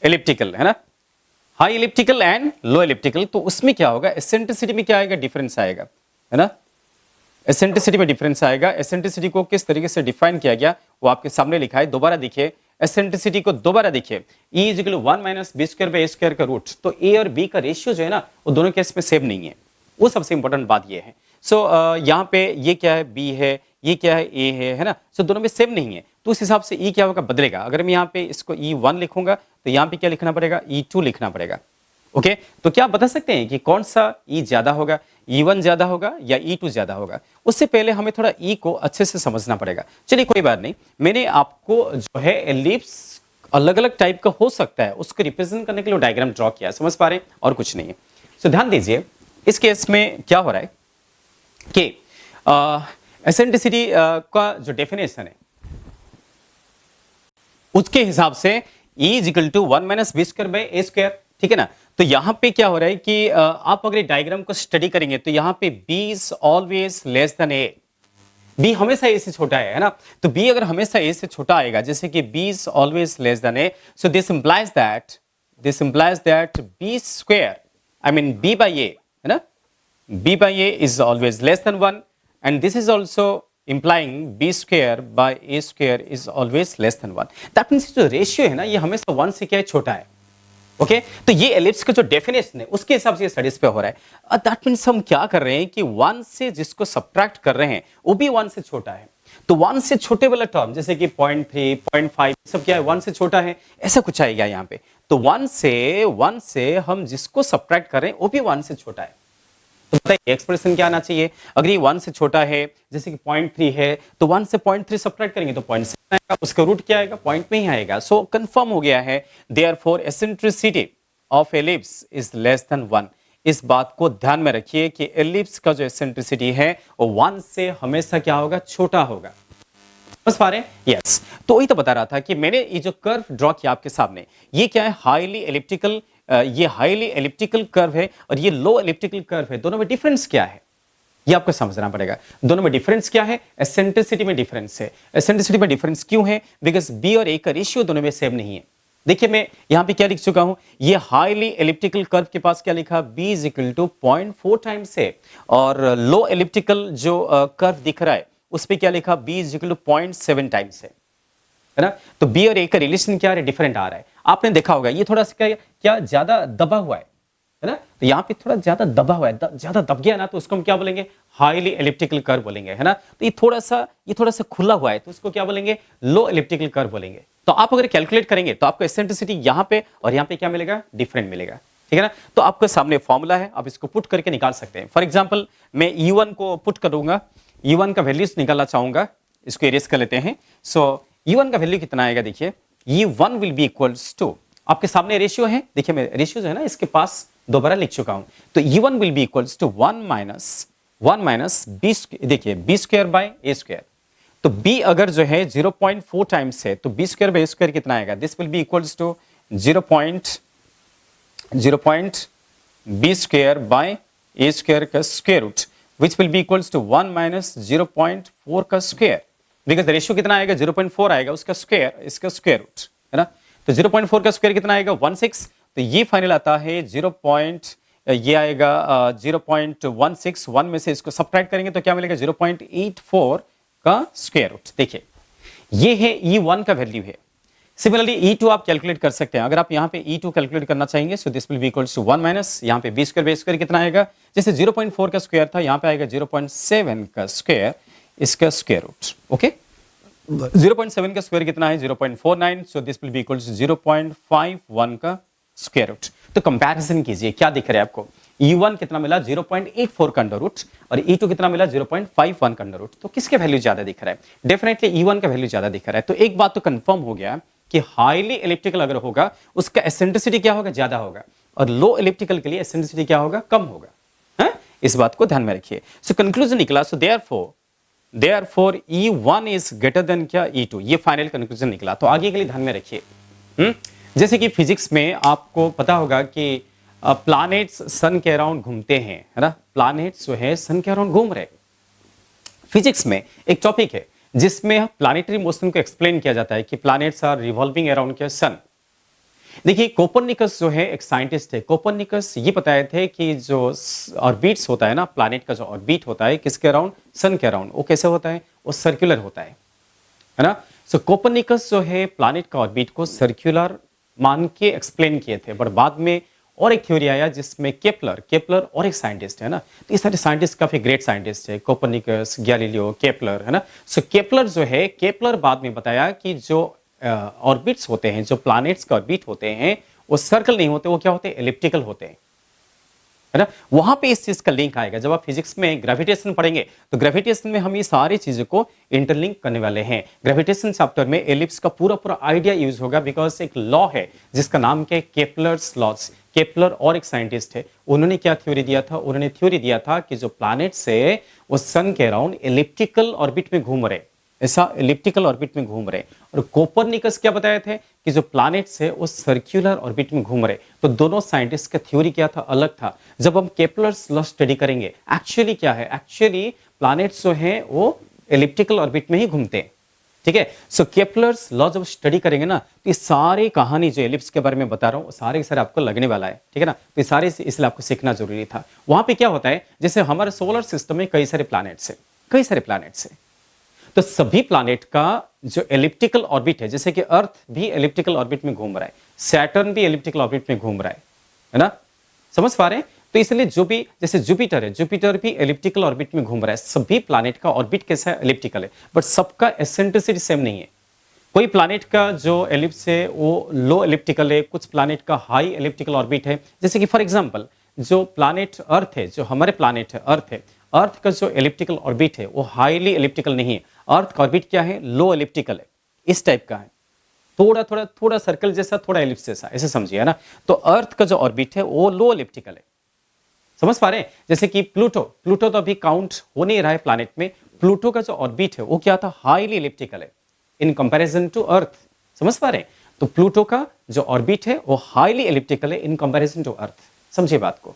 एलिप्टिकल, है ना। High elliptical and low elliptical, तो उसमें क्या होगा, एसेंट्रिसिटी में क्या आएगा, डिफरेंस आएगा, है ना। एसेंट्रिसिटी में डिफरेंस आएगा। एसेंट्रिसिटी को किस तरीके से डिफाइन किया गया वो आपके सामने लिखा है, दोबारा देखिए। एसेंट्रिसिटी को दोबारा देखिए, E is equal to 1 minus b square by a square का रूट। तो ए और बी का रेशियो जो है ना, वो दोनों केस में सेम नहीं है, वो सबसे इंपॉर्टेंट बात ये है। सो यहाँ पे ये क्या है, बी है, ये क्या है, ए है ना। सो दोनों में सेम नहीं है, तो उस हिसाब से ई क्या होगा, बदलेगा। अगर मैं यहाँ पे इसको E1 लिखूंगा तो यहाँ पे क्या लिखना पड़ेगा, E2 लिखना पड़ेगा। ओके, तो क्या आप बता सकते हैं कि कौन सा E ज्यादा होगा, E1 ज्यादा होगा या E2 ज्यादा होगा। उससे पहले हमें थोड़ा E को अच्छे से समझना पड़ेगा। चलिए कोई बात नहीं, मैंने आपको जो है एलिप्स अलग अलग टाइप का हो सकता है, उसको रिप्रेजेंट करने के लिए डायग्राम ड्रॉ किया, समझ पा रहे हैं, और कुछ नहीं है। सो ध्यान दीजिए, इस केस में क्या हो रहा है कि एसेंट्रिसिटी का जो डेफिनेशन है उसके हिसाब से E is equal to 1 minus b square by a square, ठीक है ना। तो यहां पे क्या हो रहा है कि आप अगर डायग्राम को स्टडी करेंगे तो यहां पे B is always less than A, B हमेशा A से छोटा है ना। तो B अगर हमेशा A से छोटा आएगा, जैसे कि B is always less than A, so this implies that B square, I mean B by A, है ना, B by A is always less than 1, and this is also implying B square by A square is always less than 1. That means जो ratio है ना, ये हमेशा 1 से क्या है, छोटा है। ओके, तो ये एलिप्स का जो डेफिनेशन है उसके हिसाब से ये स्टडीज पे हो रहा है। दैट मींस हम क्या कर रहे हैं कि 1 से जिसको सब्ट्रैक्ट कर रहे हैं वो भी 1 से छोटा है। तो 1 से छोटे वाला टर्म जैसे कि 0.3, 0.5 सब क्या है, 1 से छोटा है, ऐसा कुछ आएगा यहाँ पे। तो 1 से हम जिसको सब्ट्रैक्ट कर रहे हैं वो भी 1 से छोटा है। तो बताइए एक्सप्रेशन क्या आना चाहिए। अगर ये 1 से छोटा है, जैसे कि 0.3 है, तो 1 से 0.3 सब्ट्रैक्ट करेंगे तो 0.6 उसका रूट क्या आएगा, पॉइंट में ही आएगा। सो कंफर्म हो गया है, therefore eccentricity of ellipse is less than 1। इस बात को ध्यान में रखिए कि एलिप्स का जो एसेंट्रिसिटी है वो 1 से हमेशा क्या होगा, छोटा होगा। समझ पा रहे हैं? यस। तो वही तो बता रहा था कि मैंने ये जो कर्व ड्रॉ किया आपके सामने, ये क्या है, हाईली एलिप्टिकल, ये हाईली एलिप्टिकल कर्व है और ये लो एलिप्टिकल कर्व है। दोनों में डिफरेंस क्या है, ये आपको समझना पड़ेगा। दोनों में डिफरेंस क्या है, एसेंट्रिसिटी में डिफरेंस है। एसेंट्रिसिटी में डिफरेंस क्यों है, बिकॉज बी और ए का रेशियो दोनों में सेम नहीं है। देखिए मैं यहां पे क्या लिख चुका हूं, ये हाईली एलिप्टिकल कर्व के पास क्या लिखा, b is equal to 0.4 times है, और लो एलिप्टिकल जो कर्व दिख रहा है उस पे क्या लिखा, b is equal to 0.7 times है ना। तो b और a का रिलेशन क्या है, डिफरेंट आ रहा है। आपने देखा होगा ये थोड़ा सा क्या ज्यादा दबा हुआ है ना। तो यहाँ पे थोड़ा ज्यादा दबा हुआ है, ज्यादा दब गया ना, तो उसको हम क्या बोलेंगे, हाईली एलिप्टिकल कर्व बोलेंगे, है ना। तो ये थोड़ा सा खुला हुआ है, तो उसको क्या बोलेंगे, लो एलिप्टिकल कर्व बोलेंगे। तो आप अगर कैलकुलेट करेंगे तो आपको एसेंट्रिसिटी यहाँ पे और यहाँ पे क्या मिलेगा, डिफरेंट मिलेगा, ठीक है ना। तो आपके सामने फॉर्मूला है, आप इसको पुट करके निकाल सकते हैं। फॉर एग्जाम्पल मैं E1 को पुट करूंगा, E1 का वैल्यूज निकालना चाहूंगा, इसको इरेज कर लेते हैं। सो E1 का वैल्यू कितना आएगा, देखिए E1 will be equals to, आपके सामने रेशियो है, देखिए मैं रेशियो जो है ना इसके पास दोबारा लिख चुका हूं। तो E1 will be equals to 1 minus b, देखिए b square by a square. तो b अगर जो है 0.4 टाइम्स है तो b square by a square कितना आएगा, this will be equals to 0. b square by a square का square root, which will be equals to 1 minus 0.4 का स्क्वायर, बिकॉज रेशियो कितना आएगा, 0.4 आएगा, उसका स्क्वायर, इसका स्क्वायर रूट, है ना। तो 0.4 का स्क्वायर कितना आएगा, 16। तो ये फाइनल आता है ये आएगा 0.16, 1 में से इसको सब्ट्रैक्ट करेंगे तो क्या मिलेगा, 0.84 का स्क्वायर रूट। देखिए ये है E1 का वैल्यू है। सिमिलरली E2 आप कैलकुलेट कर सकते हैं। अगर आप यहाँ पे E2 कैलकुलेट करना चाहेंगे, so this will be equals to 1 minus, यहाँ पे b स्क्वायर बाय स्क्वायर कितना आएगा, जैसे 0.4 का स्क्वायर था, यहाँ पे आएगा 0.7 का स्क्वायर, इसका स्क्वायर रूट। ओके, 0.7 का स्क्वायर कितना है, 0.49, सो दिस विल बी इक्वल्स 0.51 का स्क्वायर रूट। तो कंपैरिजन कीजिए, क्या दिख रहा है आपको, E1 कितना मिला, 0.84 का अंडर रूट, और E2 कितना मिला, 0.51 का अंडर रूट। तो किसके वैल्यू ज्यादा दिख रहा है, डेफिनेटली E1 का वैल्यू ज्यादा दिख रहा है। तो एक बात तो कंफर्म हो गया कि हाईली एलिप्टिकल अगर होगा उसका एसेंट्रिसिटी क्या होगा, ज्यादा होगा, और लो एलिप्टिकल के लिए एसेंट्रिसिटी क्या होगा, कम होगा, है? इस बात को ध्यान में रखिए। सो कंक्लूजन निकला, so therefore E1 is greater than क्या, E2, ये फाइनल कंक्लूजन निकला। तो आगे के लिए ध्यान में रखिए। जैसे कि फिजिक्स में आपको पता होगा कि प्लैनेट्स सन के अराउंड घूमते हैं, है ना, प्लैनेट्स जो है सन के अराउंड घूम रहे। फिजिक्स में एक टॉपिक है जिसमें प्लैनेटरी मोशन को एक्सप्लेन किया जाता है कि प्लैनेट्स आर रिवॉल्विंग अराउंड क्या, सन। देखिए कोपरनिकस जो है एक साइंटिस्ट है, कोपरनिकस ये बताए थे कि जो ऑर्बिट्स होता है ना, प्लैनेट का जो ऑर्बिट होता है किसके अराउंड, सन के अराउंड, वो कैसे होता है, वो सर्कुलर होता है ना। सो कोपरनिकस जो है प्लैनेट का ऑर्बिट को सर्कुलर मान के एक्सप्लेन किए थे, बट बाद में और एक थ्योरी आया जिसमें केपलर और एक साइंटिस्ट है ना। तो ये सारे साइंटिस्ट काफी ग्रेट साइंटिस्ट है, कोपरनिकस, गैलीलियो, केपलर, है ना। सो केपलर जो है, केपलर बाद में बताया कि जो ऑर्बिट्स होते हैं, जो प्लैनेट्स का ऑर्बिट होते हैं, वो सर्कल नहीं होते, वो क्या होते हैं, एलिप्टिकल होते हैं, है ना। वहां पे इस चीज का लिंक आएगा जब आप फिजिक्स में ग्रेविटेशन पढ़ेंगे। तो ग्रेविटेशन में हम ये सारी चीजों को इंटरलिंक करने वाले हैं। ग्रेविटेशन चैप्टर में एलिप्स का पूरा आइडिया यूज होगा, बिकॉज एक लॉ है जिसका नाम क्या है, केपलर्स लॉज। केपलर और एक साइंटिस्ट है, उन्होंने क्या थ्योरी दिया था, उन्होंने थ्योरी दिया था कि जो प्लैनेट्स है वो सन के अराउंड एलिप्टिकल ऑर्बिट में घूम रहे, ऐसा एलिप्टिकल ऑर्बिट में घूम रहे। और कोपरनिकस क्या बताए थे कि जो प्लैनेट्स है वो सर्कुलर ऑर्बिट में घूम रहे। तो दोनों साइंटिस्ट का थ्योरी क्या था, अलग था। जब हम केपलर्स लॉ स्टडी करेंगे, एक्चुअली क्या है, एक्चुअली प्लैनेट्स जो है वो एलिप्टिकल ऑर्बिट में ही घूमते हैं, ठीक है। सो केपलर्स लॉ जब स्टडी करेंगे ना, तो ये सारी कहानी जो एलिप्स के बारे में बता रहा हूँ सारे के सारे आपको लगने वाला है, ठीक है ना। तो ये सारे इसलिए आपको सीखना जरूरी था। वहां पे क्या होता है, जैसे हमारे सोलर सिस्टम में कई सारे प्लैनेट्स है, कई सारे प्लैनेट्स है। तो सभी प्लैनेट का जो एलिप्टिकल ऑर्बिट है, जैसे कि अर्थ भी एलिप्टिकल ऑर्बिट में घूम रहा है, सैटर्न भी एलिप्टिकल ऑर्बिट में घूम रहा है ना, समझ पा रहे हैं। तो इसलिए जो भी, जैसे जुपिटर है, जुपिटर भी एलिप्टिकल ऑर्बिट में घूम रहा है। सभी प्लैनेट का ऑर्बिट कैसा है, एलिप्टिकल है, बट सबका एसेंट्रिसिटी सेम नहीं है। कोई प्लैनेट का जो एलिप्स है वो लो एलिप्टिकल है, कुछ प्लैनेट का हाई एलिप्टिकल ऑर्बिट है। जैसे कि फॉर एग्जांपल जो प्लैनेट अर्थ है, जो हमारे प्लैनेट है अर्थ है, अर्थ का जो एलिप्टिकल ऑर्बिट है वो हाईली एलिप्टिकल नहीं है। अर्थ का ऑर्बिट क्या है, लो एलिप्टिकल है। इस टाइप का है, थोड़ा थोड़ा थोड़ा सर्कल जैसा, थोड़ा एलिप्स जैसा, ऐसे समझिए, है ना। तो अर्थ का जो ऑर्बिट है वो लो एलिप्टिकल है, समझ पा रहे हैं। जैसे कि प्लूटो, प्लूटो तो अभी काउंट हो नहीं रहा है प्लैनेट में, प्लूटो का जो ऑर्बिट है वो क्या था, हाईली एलिप्टिकल है इन कंपैरिजन टू अर्थ, समझ पा रहे हैं। तो प्लूटो का जो ऑर्बिट है वो हाईली एलिप्टिकल है इन कंपैरिजन टू अर्थ, समझिए बात को।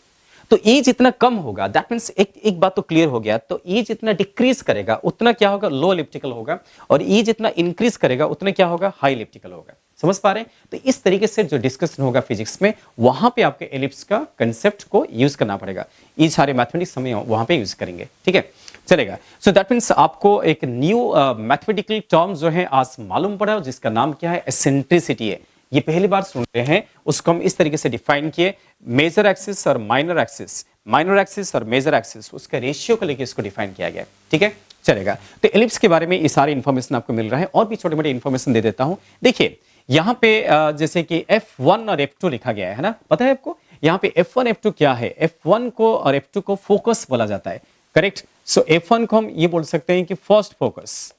तो ई जितना कम होगा, दैट मींस एक बात तो क्लियर हो गया, तो ई जितना डिक्रीज करेगा उतना क्या होगा, लो एलिप्टिकल होगा, और ई जितना इंक्रीज करेगा उतना क्या होगा, हाई एलिप्टिकल होगा, समझ पा रहे हैं। तो इस तरीके से जो डिस्कशन होगा फिजिक्स में, वहां पे आपके एलिप्स का कंसेप्ट को यूज करना पड़ेगा। ये सारे मैथमेटिक्स हम वहां पे यूज करेंगे, ठीक है, चलेगा। सो दैट मींस आपको एक न्यू मैथमेटिकल टर्म जो है आज मालूम पड़ा, जिसका नाम क्या है, एसेंट्रिसिटी है। ये पहली बार सुन रहे हैं, उसको हम इस तरीके से डिफाइन किए, मेजर एक्सिस और माइनर एक्सिस, माइनर एक्सिस और मेजर एक्सिस, उसका रेशियो को लेकर इसको डिफाइन किया गया, ठीक है, चलेगा। तो एलिप्स के बारे में ये सारी इंफॉर्मेशन आपको मिल रहा है, और भी छोटे मोटे इंफॉर्मेशन दे देता हूं। देखिए यहां पे जैसे कि F1 और F2 लिखा गया है ना, पता है आपको। यहां पे F1 F2 क्या है, F1 को और F2 को फोकस बोला जाता है, करेक्ट। सो F1 को हम ये बोल सकते हैं कि first focus,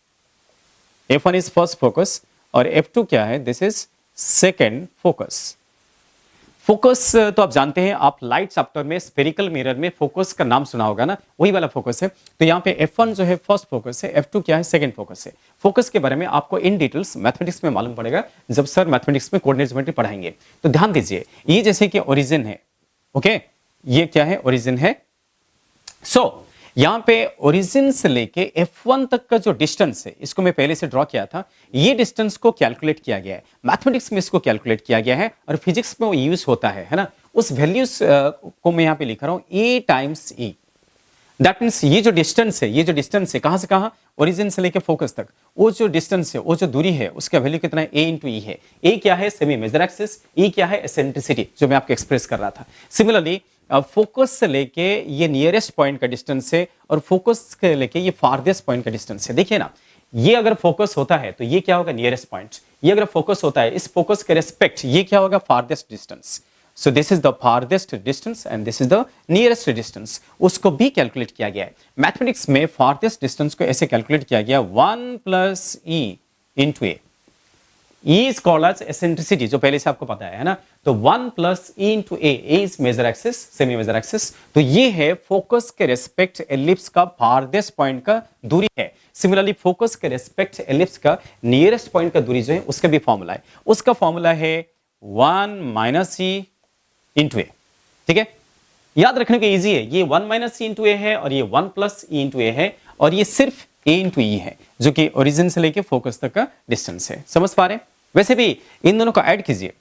F1 is first focus, और F2 क्या है, this is second focus. Focus तो आप जानते हैं, आप लाइट चैप्टर में स्फेरिकल मिरर में फोकस का नाम सुना होगा ना, वही वाला फोकस है। तो यहाँ पे F1 जो है फर्स्ट फोकस है, F2 क्या है, सेकंड फोकस है। फोकस के बारे में आपको इन डिटेल्स मैथमेटिक्स में मालूम पड़ेगा जब सर मैथमेटिक्स में कोऑर्डिनेट ज्योमेट्री पढ़ाएंगे। तो ध्यान दीजिए, ये जैसे कि ओरिजिन है, ओके, ये क्या है, ओरिजिन है। सो यहां पे ओरिजिन से लेके F1 तक का जो डिस्टेंस है, इसको मैं पहले से ड्रॉ किया था, ये डिस्टेंस को कैलकुलेट किया गया है, मैथमेटिक्स में इसको कैलकुलेट किया गया है, और फिजिक्स में वो यूज होता है ना। उस वैल्यूज को मैं यहां पे लिख रहा हूं, ए टाइम्स ई। दैट मीन्स ये जो डिस्टेंस है, ये जो डिस्टेंस है कहां से कहां, ओरिजिन से लेके फोकस तक, वो जो डिस्टेंस है, वो जो दूरी है, उसका वैल्यू कितना है, ए इंटू ई है। ए क्या है, सेमी मेजर एक्सिस, ई क्या है, एसेंट्रिसिटी, जो मैं आपको एक्सप्रेस कर रहा था। सिमिलरली फोकस से लेके ये नियरेस्ट पॉइंट का डिस्टेंस है, और फोकस से लेके ये फारदेस्ट पॉइंट का डिस्टेंस है। देखिए ना, ये अगर फोकस होता है तो ये क्या होगा, नियरेस्ट पॉइंट। ये अगर फोकस होता है, इस फोकस के रेस्पेक्ट ये क्या होगा, farthest distance. So this is the farthest distance and this is the nearest distance, उसको भी कैलकुलेट किया गया है। मैथमेटिक्स में फारदेस्ट डिस्टेंस को ऐसे कैलकुलेट किया गया, 1 plus e into A. E is called as eccentricity, जो पहले से आपको पता है ना। तो 1 plus e into a, is major axis, semi major axis. तो ये है फोकस के रेस्पेक्ट एलिप्स का फारदेस्ट पॉइंट का दूरी है। सिमिलरली फोकस के रेस्पेक्ट एलिप्स का नियरेस्ट पॉइंट का दूरी जो है, उसका भी फॉर्मूला है। उसका फॉर्मूला है 1 माइनस ई इंटू ए, ठीक है। याद रखने के इजी है, ये 1 माइनस ई इंटू ए है, और ये 1 प्लस ई इंटू ए है, और ये सिर्फ ए इंटू ई है, जो कि ओरिजिन से लेके फोकस तक का डिस्टेंस है, समझ पा रहे हैं। वैसे भी इन दोनों को ऐड कीजिए,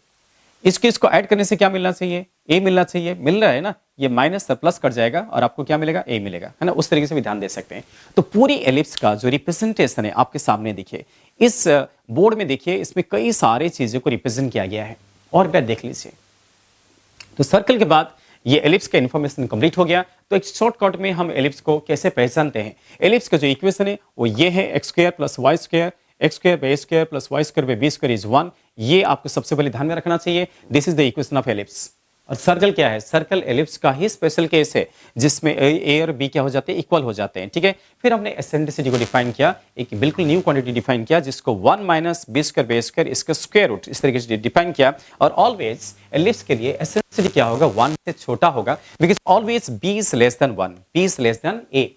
इसको ऐड करने से क्या मिलना चाहिए, ए मिलना चाहिए, मिल रहा है ना। ये माइनस से प्लस कट जाएगा और आपको क्या मिलेगा, ए मिलेगा, है ना। उस तरीके से भी ध्यान दे सकते हैं। तो पूरी एलिप्स का जो रिप्रेजेंटेशन है आपके सामने देखिए, इस बोर्ड में देखिए, इसमें कई सारे चीजों को रिप्रेजेंट किया गया है, और बात देख लीजिए। तो सर्कल के बाद ये एलिप्स का इंफॉर्मेशन कंप्लीट हो गया। तो एक शॉर्टकट में हम एलिप्स को कैसे पहचानते हैं। एलिप्स का जो इक्वेशन है वो ये है, x square plus y square, x square by square plus y square by b square is 1। ये आपको सबसे पहले ध्यान में रखना चाहिए। This is the equation of ellipse. और सर्कल क्या है, सर्कल एलिप्स का ही स्पेशल केस है, जिसमें ए और बी क्या हो जाते हैं, इक्वल हो जाते हैं, ठीक है। फिर हमने एसेंट्रिसिटी को डिफाइन किया, एक बिल्कुल न्यू क्वांटिटी डिफाइन किया, जिसको 1 minus b square by square, इसका स्क्वायर रूट, इस तरीके से डिफाइन किया। और ऑलवेज एलिप्स के लिए एसेंट्रिसिटी क्या होगा, 1 से छोटा होगा, because always b is less than 1, b is less than a,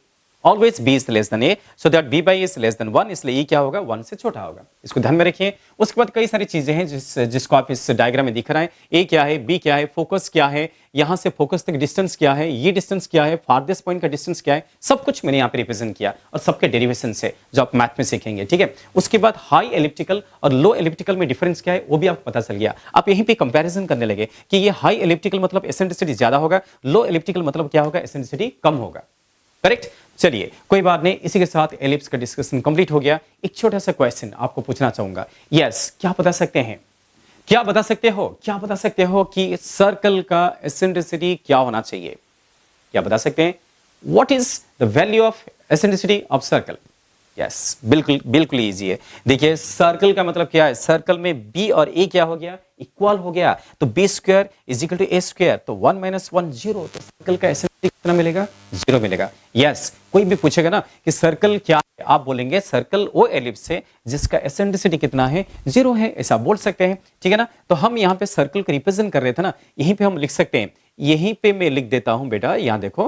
always b is less than a, so that b by is less than 1, इसलिए e क्या होगा, 1 से छोटा होगा। इसको ध्यान में रखिए। उसके बाद कई सारी चीजें हैं जिसको आप इस डायग्राम में दिख रहा है। a क्या है, b क्या है, फोकस क्या है, यहां से फोकस तक डिस्टेंस क्या है, ये डिस्टेंस क्या है, फारदेस्ट पॉइंट का डिस्टेंस क्या है, सब कुछ मैंने यहाँ पे रिप्रेजेंट किया, और सबके डेरिवेशन से जो आप मैथ में सीखेंगे, ठीक है। उसके बाद हाई एलिप्टिकल और लो एलिप्टिकल में डिफरेंस क्या है वो भी आपको पता चल गया। आप यहीं पे कंपैरिजन करने लगे कि ये हाई एलिप्टिकल मतलब एसेंट्रिसिटी ज्यादा होगा, लो एलिप्टिकल मतलब क्या होगा, एसेंट्रिसिटी कम होगा, करेक्ट। चलिए कोई बात नहीं, इसी के साथ एलिप्स का डिस्कशन कंप्लीट हो गया। एक छोटा सा क्वेश्चन आपको पूछना चाहूंगा। यस, क्या बता सकते हैं, क्या बता सकते हो, क्या बता सकते हो कि सर्कल का एसेंट्रिसिटी क्या होना चाहिए, क्या बता सकते हैं। What is the value of eccentricity of circle. Yes, बिल्कुल बिल्कुल इजी है। देखिए सर्कल का मतलब क्या है, सर्कल में b और a क्या हो गया, इक्वल हो गया। तो b square is equal to a square, तो 1 माइनस 1 0, तो सर्कल का एसेंट्रिसिटी कितना मिलेगा, 0 मिलेगा। यस, कोई भी पूछेगा ना कि सर्कल क्या है, आप बोलेंगे सर्कल वो एलिप्स है जिसका एसेंट्रिसिटी कितना है, 0 है, ऐसा बोल सकते हैं। ठीक है ना। तो हम यहाँ पे सर्कल को रिप्रेजेंट कर रहे थे ना, यहीं पे हम लिख सकते हैं। यहीं पे मैं लिख देता हूं बेटा, यहां देखो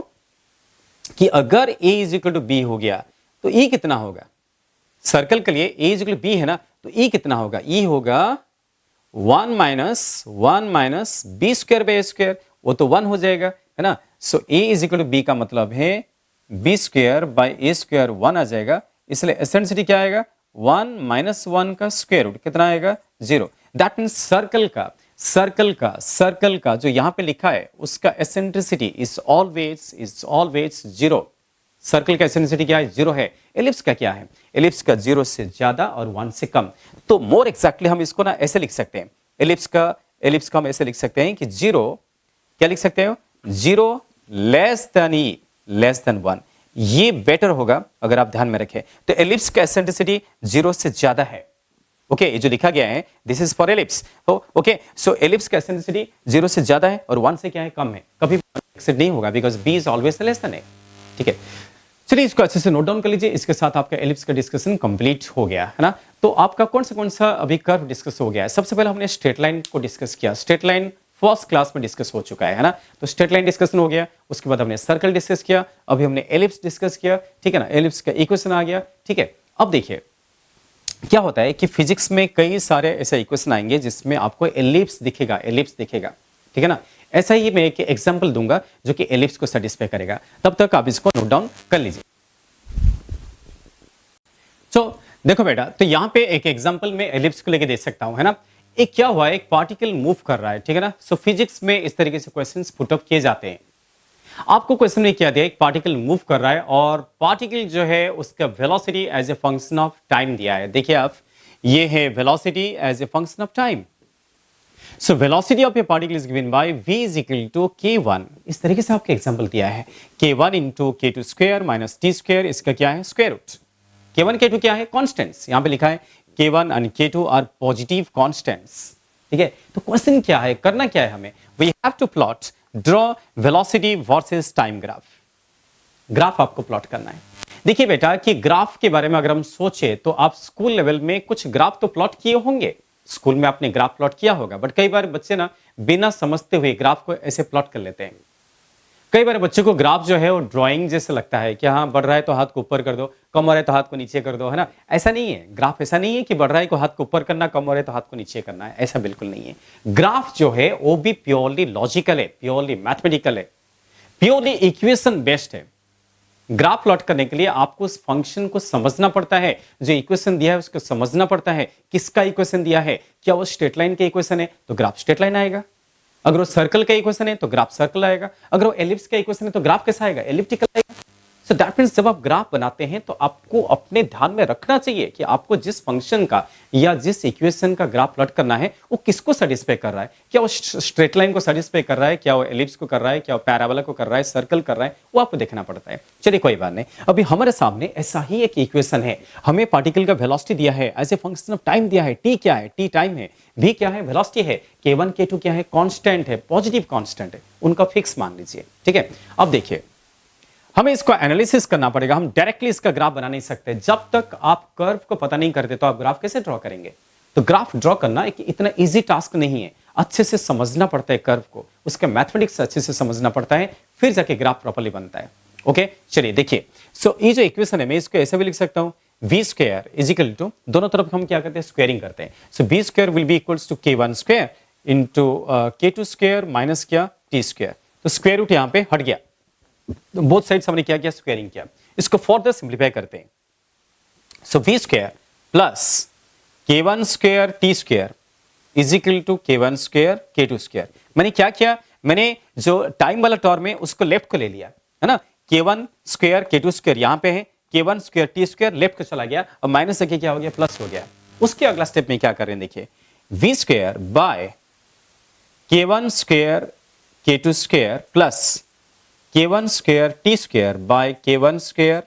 कि अगर a is equal to b हो गया तो e कितना होगा, सर्कल के लिए a is equal to b है ना, तो e कितना होगा, e होगा 1 minus b square by square, वो तो 1 हो जाएगा, है ना। So a is equal to b का मतलब है b square by a square 1 आ जाएगा, इसलिए एसेंट्रिसिटी क्या आएगा, 1 माइनस 1 का स्क्वायर रूट कितना आएगा, 0। दैट मीन्स सर्कल का जो यहां पे लिखा है उसका एसेंट्रिसिटी इज ऑलवेज 0। सर्कल का एसेंट्रिसिटी क्या है, 0 है। एलिप्स का क्या है, एलिप्स का 0 से ज्यादा और 1 से कम। तो मोर एक्जैक्टली हम इसको ना ऐसे लिख सकते हैं, एलिप्स का हम ऐसे लिख सकते हैं कि 0 क्या लिख सकते हो, 0 लेस देन 1। ये बेटर होगा अगर आप ध्यान में रखें। तो एलिप्स का एसेंट्रिसिटी 0 से ज्यादा है। ओके ये जो लिखा गया है this is for ellipse. Okay so ellipse का एसेंट्रिसिटी 0 से ज्यादा है और 1 से क्या है, कम है, कभी एक्सेप्ट नहीं होगा because b is always less than a. ठीक है, चलिए इसको अच्छे से नोट डाउन कर लीजिए। इसके साथ आपका एलिप्स का डिस्कशन कंप्लीट हो गया है ना। तो आपका कौन सा अभी कर्व डिस्कस हो गया है। सबसे पहले हमने स्ट्रेट लाइन को डिस्कस किया, स्ट्रेट लाइन फर्स्ट क्लास में डिस्कस हो चुका है ना। तो स्ट्रेट लाइन डिस्कशन हो गया, उसके बाद हमने सर्कल डिस्कस किया, अभी हमने एलिप्स डिस्कस किया। ठीक है ना, एलिप्स का इक्वेशन आ गया। ठीक है, अब देखिए क्या होता है कि फिजिक्स में कई सारे ऐसे इक्वेशन आएंगे जिसमें आपको एलिप्स दिखेगा। ठीक है ना, ऐसा ही मैं एक एग्जांपल दूंगा जो कि एलिप्स को सेटिस्फाई करेगा। तब तक आप इसको नोट डाउन कर लीजिए। तो देखो बेटा, तो यहां पे एक एग्जांपल में एलिप्स को लेके दे सकता हूं, है ना। एक क्या हुआ है, एक पार्टिकल मूव कर रहा है, ठीक है ना। सो फिजिक्स में इस तरीके से क्वेश्चंस पुट अप किए जाते हैं। आपको क्वेश्चन में क्या दिया, एक पार्टिकल मूव कर रहा है और पार्टिकल जो है उसका velocity as a function of time दिया है। देखिए आप, ये है velocity as a function of time. So velocity of a particle is given by v is equal to k1। इस तरीके से आपको एग्जांपल दिया है, k1 into k2 square minus t square, इसका क्या है, स्क्वायर रूट। k1 k2 क्या है, कॉन्स्टेंट्स। यहां पे लिखा है k1 and k2 are positive constants. ठीक है, तो क्वेश्चन क्या है, करना क्या है हमें, we have to plot draw velocity versus time graph. Graph आपको प्लॉट करना है। देखिए बेटा कि ग्राफ के बारे में अगर हम सोचे तो आप स्कूल लेवल में कुछ ग्राफ तो प्लॉट किए होंगे, स्कूल में आपने ग्राफ प्लॉट किया होगा, बट कई बार बच्चे ना बिना समझते हुए ग्राफ को ऐसे प्लॉट कर लेते हैं। कई बार बच्चों को ग्राफ जो है वो ड्राइंग जैसे लगता है कि हाँ बढ़ रहा है तो हाथ को ऊपर कर दो, कम हो रहा है तो हाथ को नीचे कर दो, है ना। ऐसा नहीं है, ग्राफ ऐसा नहीं है कि बढ़ रहा है तो हाथ को ऊपर करना, कम हो रहा है तो हाथ को नीचे करना है, ऐसा बिल्कुल नहीं है। ग्राफ जो है वो भी प्योरली लॉजिकल है, प्योरली मैथमेटिकल है, प्योरली इक्वेशन बेस्ड है। ग्राफ प्लॉट करने के लिए आपको उस फंक्शन को समझना पड़ता है, जो इक्वेशन दिया है उसको समझना पड़ता है, किसका इक्वेशन दिया है, क्या वो स्ट्रेट लाइन का इक्वेशन है तो ग्राफ स्ट्रेट लाइन आएगा, अगर वो सर्कल का इक्वेशन है तो ग्राफ सर्कल आएगा, अगर वो एलिप्स का इक्वेशन है तो ग्राफ कैसा आएगा, एलिप्टिकल आएगा। सो दैट मींस जब आप ग्राफ बनाते हैं तो आपको अपने ध्यान में रखना चाहिए कि आपको जिस फंक्शन का या जिस इक्वेशन का ग्राफ प्लॉट करना है वो किसको सेटिस्फाई कर रहा है, क्या वो स्ट्रेट लाइन को सेटिस्फाई कर रहा है, क्या वो एलिप्स को कर रहा है, क्या वो पैराबोला को कर रहा है, सर्कल कर रहा है, वो आपको देखना पड़ता है। चलिए कोई बात नहीं, अभी हमारे सामने ऐसा ही एक इक्वेशन है, हमें पार्टिकल का वेलोसिटी दिया है, as a function of time दिया है, टी क्या है, टी टाइम है, v क्या है, वेलोसिटी है, k1 k2 क्या है, कांस्टेंट है, पॉजिटिव कांस्टेंट है, उनका फिक्स मान लीजिए। ठीक है, अब देखिए हमें इसको एनालिसिस करना पड़ेगा, हम डायरेक्टली इसका ग्राफ बना नहीं सकते। जब तक आप कर्व को पता नहीं करते तो आप ग्राफ कैसे ड्रॉ करेंगे। तो ग्राफ ड्रॉ करना एक इतना इजी टास्क नहीं है, अच्छे से समझना पड़ता है कर्व को, उसके मैथमेटिक्स अच्छे से समझना पड़ता है, फिर जाके ग्राफ प्रॉपर्ली बनता है। ओके चलिए देखिए, सो ये जो इक्वेशन है मैं इसको ऐसे भी लिख सकता हूं, v square is equal to, दोनों तरफ हम क्या करते हैं, स्क्वायरिंग करते हैं। So v square will be equals to k1 square into k2 square minus क्या, t स्क्वायर। तो स्क्वायर रूट यहां पे हट गया, तो बोथ साइड्स हमने क्या किया, स्क्वायरिंग किया। इसको फर्दर सिंप्लीफाई करते हैं। So v square plus k1 square t square is equal to k1 square k2 square. मैंने क्या किया, मैंने जो टाइम वाला टर्म है उसको लेफ्ट को ले लिया, है ना। k1 स्क्वायर k2 स्क्वायर यहां पे है, k1 square t square left को चला गया और माइनस से क्या हो गया, प्लस हो गया। उसके अगला स्टेप में क्या कर रहे हैं, देखिए v square by k1 square k2 square plus k1 square t square bye k1 square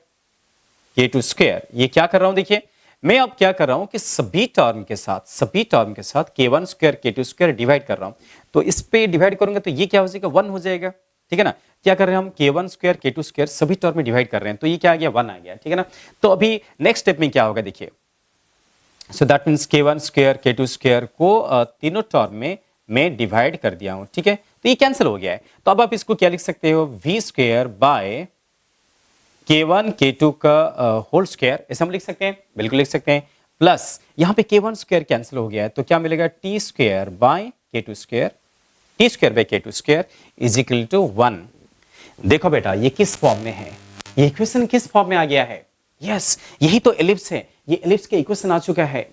k2 square. ये क्या कर रहा हूं, देखिए मैं अब क्या कर रहा हूं कि सभी टर्म के साथ k1 square k2 square divide कर रहा हूं। तो इस पे डिवाइड करूंगा तो ये क्या हो जाएगा, 1 हो जाएगा, ठीक है ना। क्या कर रहे हैं हम, k1 स्क्वायर k2 स्क्वायर सभी टर्म में डिवाइड कर रहे हैं, तो ये क्या आ गया 1 आ गया, ठीक है ना। तो अभी नेक्स्ट स्टेप में क्या होगा देखिए, सो that means k1 square k2 square को तीनों टर्म में मैं डिवाइड कर दिया हूं, ठीक है। तो ये कैंसिल हो गया है, तो अब आप इसको क्या लिख सकते हो, v square by k1 k2 का होल स्क्वायर, ऐसा हम लिख सकते हैं, बिल्कुल लिख सकते हैं। प्लस यहाँ पे k1 स्क्वायर कैंसिल हो गया है, तो क्या मिलेगा, t square by k2 square, t square by k2 square is equal to 1। देखो बेटा ये किस फॉर्म में है, ये इक्वेशन किस फॉर्म में आ गया है, यस यही तो एलिप्स है, ये एलिप्स के इक्वेशन आ चुका है।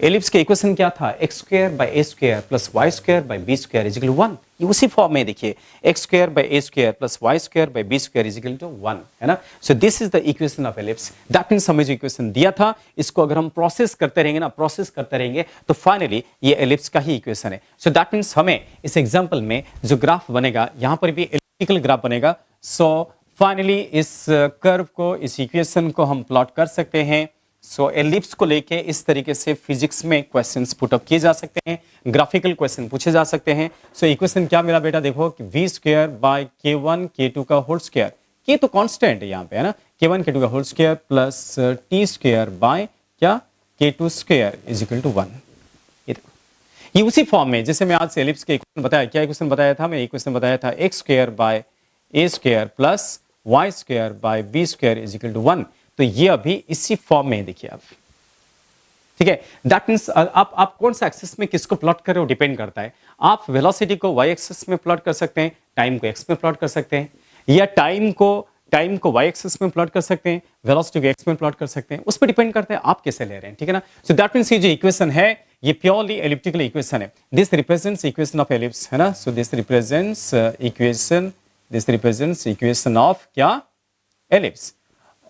एलिप्स के इक्वेशन क्या था, x square by a square plus y square by b square is equal to 1, ये उसी फॉर्म में देखिए, x square by a square plus y square by b square is equal to 1, है ना। So this is the equation of ellipse, that means हमें जो equation दिया था इसको अगर हम प्रोसेस करते रहेंगे ना, प्रोसेस करते रहेंगे तो फाइनली ये एलिप्स का ही इक्वेशन है। सो दैट मींस हमें इस एग्जांपल में जो ग्राफ बनेगा यहां पर भी एलिप्टिकल ग्राफ बनेगा। सो फाइनली इस कर्व को, इस इक्वेशन को हम प्लॉट कर सकते हैं। सो एलिप्स को लेके इस तरीके से फिजिक्स में क्वेश्चंस पुट अप किए जा सकते हैं, ग्राफिकल क्वेश्चन पूछे जा सकते हैं। सो इक्वेशन क्या मिला बेटा, देखो कि v square by k1 k2 का होल स्क्वायर, k तो कांस्टेंट है यहाँ पे, है ना, k1 k2 का whole square plus t square by क्या k2 square is equal to 1। ये देखो ये उसी फॉर्म में जैसे मैं आज से एलिप्स के इक्वेशन बताया, क्या इक्वेशन बताया था, मैं इक्वेशन बताया था x square by a square plus y square by b square is equal to 1। तो ये अभी इसी फॉर्म में देखिए आप, ठीक है। दैट मींस आप कौन सा एक्सिस में किसको प्लॉट कर रहे हो डिपेंड करता है। आप वेलोसिटी को y एक्सिस में प्लॉट कर सकते हैं, टाइम को x में प्लॉट कर सकते हैं, या टाइम को y एक्सिस में प्लॉट कर सकते हैं, वेलोसिटी को x में प्लॉट कर सकते हैं, उस पर डिपेंड करता है आप कैसे ले रहे हैं, ठीक है ना। सो दैट मींस ये जो इक्वेशन है ये प्योरली एलिप्टिकल इक्वेशन है, this represents equation of ellipse, है ना। So this represents equation of क्या, एलिप्स।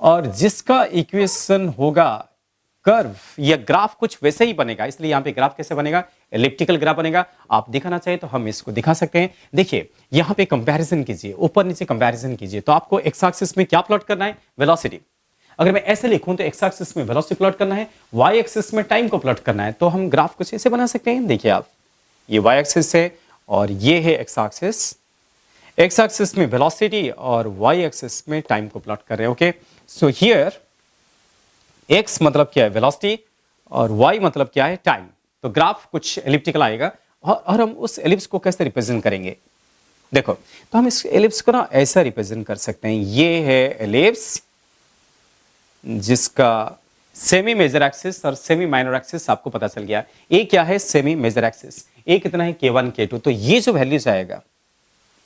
और जिसका इक्वेशन होगा कर्व या ग्राफ कुछ वैसे ही बनेगा, इसलिए यहां पे ग्राफ कैसे बनेगा, एलिप्टिकल ग्राफ बनेगा। आप दिखाना चाहिए तो हम इसको दिखा सकते हैं, देखिए यहां पे कंपैरिजन कीजिए, ऊपर नीचे कंपैरिजन कीजिए, तो आपको एक्स एक्सिस में क्या प्लॉट करना है, वेलोसिटी। अगर मैं ऐसे लिखूं तो एक्स एक्सिस में वेलोसिटी प्लॉट करना है, वाई एक्सिस में टाइम को प्लॉट करना है, तो हम ग्राफ कुछ ऐसे बना सकते हैं। देखिए आप, ये वाई एक्सिस है और ये है एक्स एक्सिस, एक्स एक्सिस में वेलोसिटी और वाई एक्सिस में टाइम को प्लॉट कर रहे हैं, ओके। सो हियर x मतलब क्या है, वेलोसिटी, और y मतलब क्या है, टाइम। तो ग्राफ कुछ एलिप्टिकल आएगा और हम उस एलिप्स को कैसे रिप्रेजेंट करेंगे, देखो तो हम इस एलिप्स को ना ऐसा रिप्रेजेंट कर सकते हैं, ये है एलिप्स जिसका सेमी मेजर एक्सिस और सेमी माइनर एक्सिस आपको पता चल गया। ए क्या है, सेमी मेजर एक्सिस, ए कितना है k1 k2, तो ये जो वैल्यूज आएगा,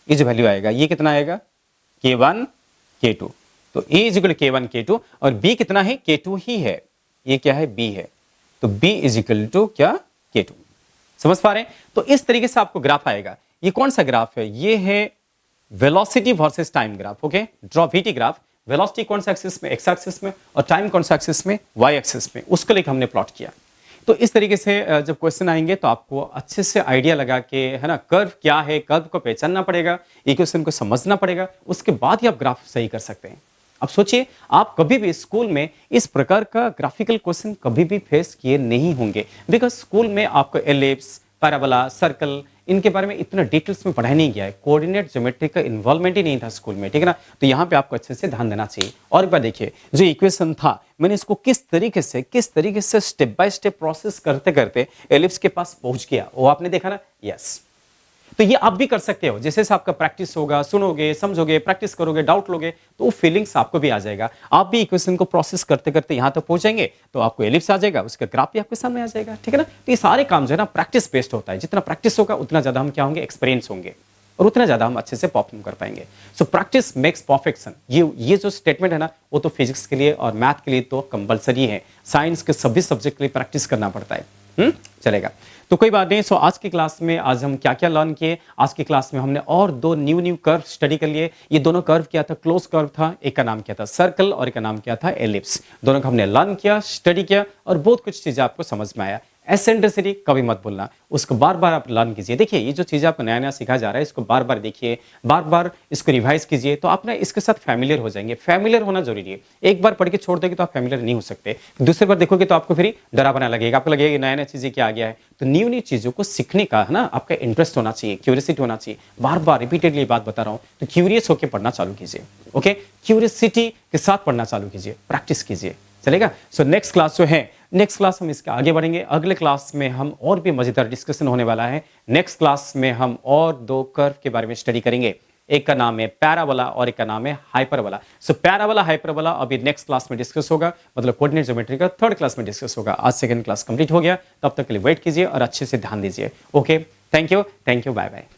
ये जो वैल्यू आएगा ये कितना आएगा k1 k2, तो a is equal k1 k2 और b कितना है, k2 ही है, ये क्या है, b है, तो b इज इक्वल टू क्या, k2। समझ पा रहे हैं। तो इस तरीके से आपको ग्राफ आएगा। ये कौन सा ग्राफ है, ये है velocity versus time graph, okay. Draw VT graph, velocity कौन सा एक्सिस में, एक्स एक्सिस में, और टाइम कौन सा एक्सिस में, वाई एक्सिस में, उसको लेकर हमने प्लॉट किया। तो इस तरीके से जब क्वेश्चन आएंगे तो आपको अच्छे से आइडिया लगा के, है ना, कर्व क्या है, कर्व को पहचानना पड़ेगा, इक्वेशन को समझना पड़ेगा, उसके बाद ही आप ग्राफ सही कर सकते हैं। अब सोचिए, आप कभी भी स्कूल में इस प्रकार का ग्राफिकल क्वेश्चन कभी भी फेस किए नहीं होंगे, बिकॉज स्कूल में आपको एलिप्स, पैराबोला, सर्कल, इनके बारे में इतना डिटेल्स में पढ़ाया नहीं गया है, कोऑर्डिनेट ज्योमेट्री का इन्वॉल्वमेंट ही नहीं था स्कूल में, ठीक है ना। तो यहाँ पे आपको अच्छे से ध्यान देना चाहिए। और एक बार देखिए, जो इक्वेशन था मैंने इसको किस तरीके से स्टेप बाय स्टेप प्रोसेस करते करते एलिप्स के पास पहुंच गया, वो आपने देखा ना, यस। तो ये आप भी कर सकते हो, जैसे जैसे आपका प्रैक्टिस होगा, सुनोगे, समझोगे, प्रैक्टिस करोगे, डाउट लोगे, तो वो फीलिंग्स आपको भी आ जाएगा। आप भी इक्वेशन को प्रोसेस करते करते यहाँ तक पहुंचेंगे तो आपको एलिप्स आ जाएगा, उसका ग्राफ भी आपके सामने आ जाएगा, ठीक है ना। तो ये सारे काम जो है ना प्रैक्टिस बेस्ड होता है, जितना प्रैक्टिस होगा उतना ज्यादा हम क्या होंगे, एक्सपीरियंस होंगे, और उतना ज्यादा हम अच्छे से परफॉर्म कर पाएंगे। सो प्रैक्टिस मेक्स परफेक्शन, ये जो स्टेटमेंट है ना, वो तो फिजिक्स के लिए और मैथ के लिए तो कंपलसरी है, साइंस के सभी सब्जेक्ट के लिए प्रैक्टिस करना पड़ता है। चलेगा, तो कोई बात नहीं। सो आज की क्लास में आज हम क्या क्या लर्न किए, आज की क्लास में हमने और दो न्यू कर्व स्टडी कर लिए। ये दोनों कर्व क्या था, क्लोज कर्व था, एक का नाम क्या था सर्कल और एक का नाम क्या था एलिप्स। दोनों का हमने लर्न किया, स्टडी किया और बहुत कुछ चीजें आपको समझ में आया। एसेंट्रिसिटी कभी मत भूलना, उसको बार बार आप लर्न कीजिए। देखिए ये जो चीज़ आपको नया नया सिखाया जा रहा है इसको बार बार देखिए, बार बार इसको रिवाइज कीजिए, तो आप ना इसके साथ फैमिलियर हो जाएंगे। फैमिलियर होना जरूरी है, एक बार पढ़ के छोड़ देंगे तो आप फैमिलियर नहीं हो सकते, दूसरी बार देखोगे तो आपको फिर डरावना लगेगा, आपको लगेगा कि नया नया चीज़ें क्या आ गया है। तो न्यू न्यू चीज़ों को सीखने का है ना आपका इंटरेस्ट होना चाहिए, क्यूरियसिटी होना चाहिए। बार बार रिपीटेडली बात बता रहा हूँ, तो क्यूरियस होकर पढ़ना चालू कीजिए। ओके, क्यूरियसिटी के साथ पढ़ना चालू कीजिए, प्रैक्टिस कीजिए, चलेगा। सो नेक्स्ट क्लास जो है, नेक्स्ट क्लास हम इसके आगे बढ़ेंगे। अगले क्लास में हम और भी मजेदार डिस्कशन होने वाला है। नेक्स्ट क्लास में हम और दो कर्व के बारे में स्टडी करेंगे, एक का नाम है पैराबोला और एक का नाम है हाइपरबोला। सो पैराबोला हाइपरबोला अभी नेक्स्ट क्लास में डिस्कस होगा, मतलब कोऑर्डिनेट ज्योमेट्री का थर्ड क्लास में डिस्कस होगा। आज सेकंड क्लास कंप्लीट हो गया, तब तक के लिए वेट कीजिए और अच्छे से ध्यान दीजिए। Okay, thank you, bye bye.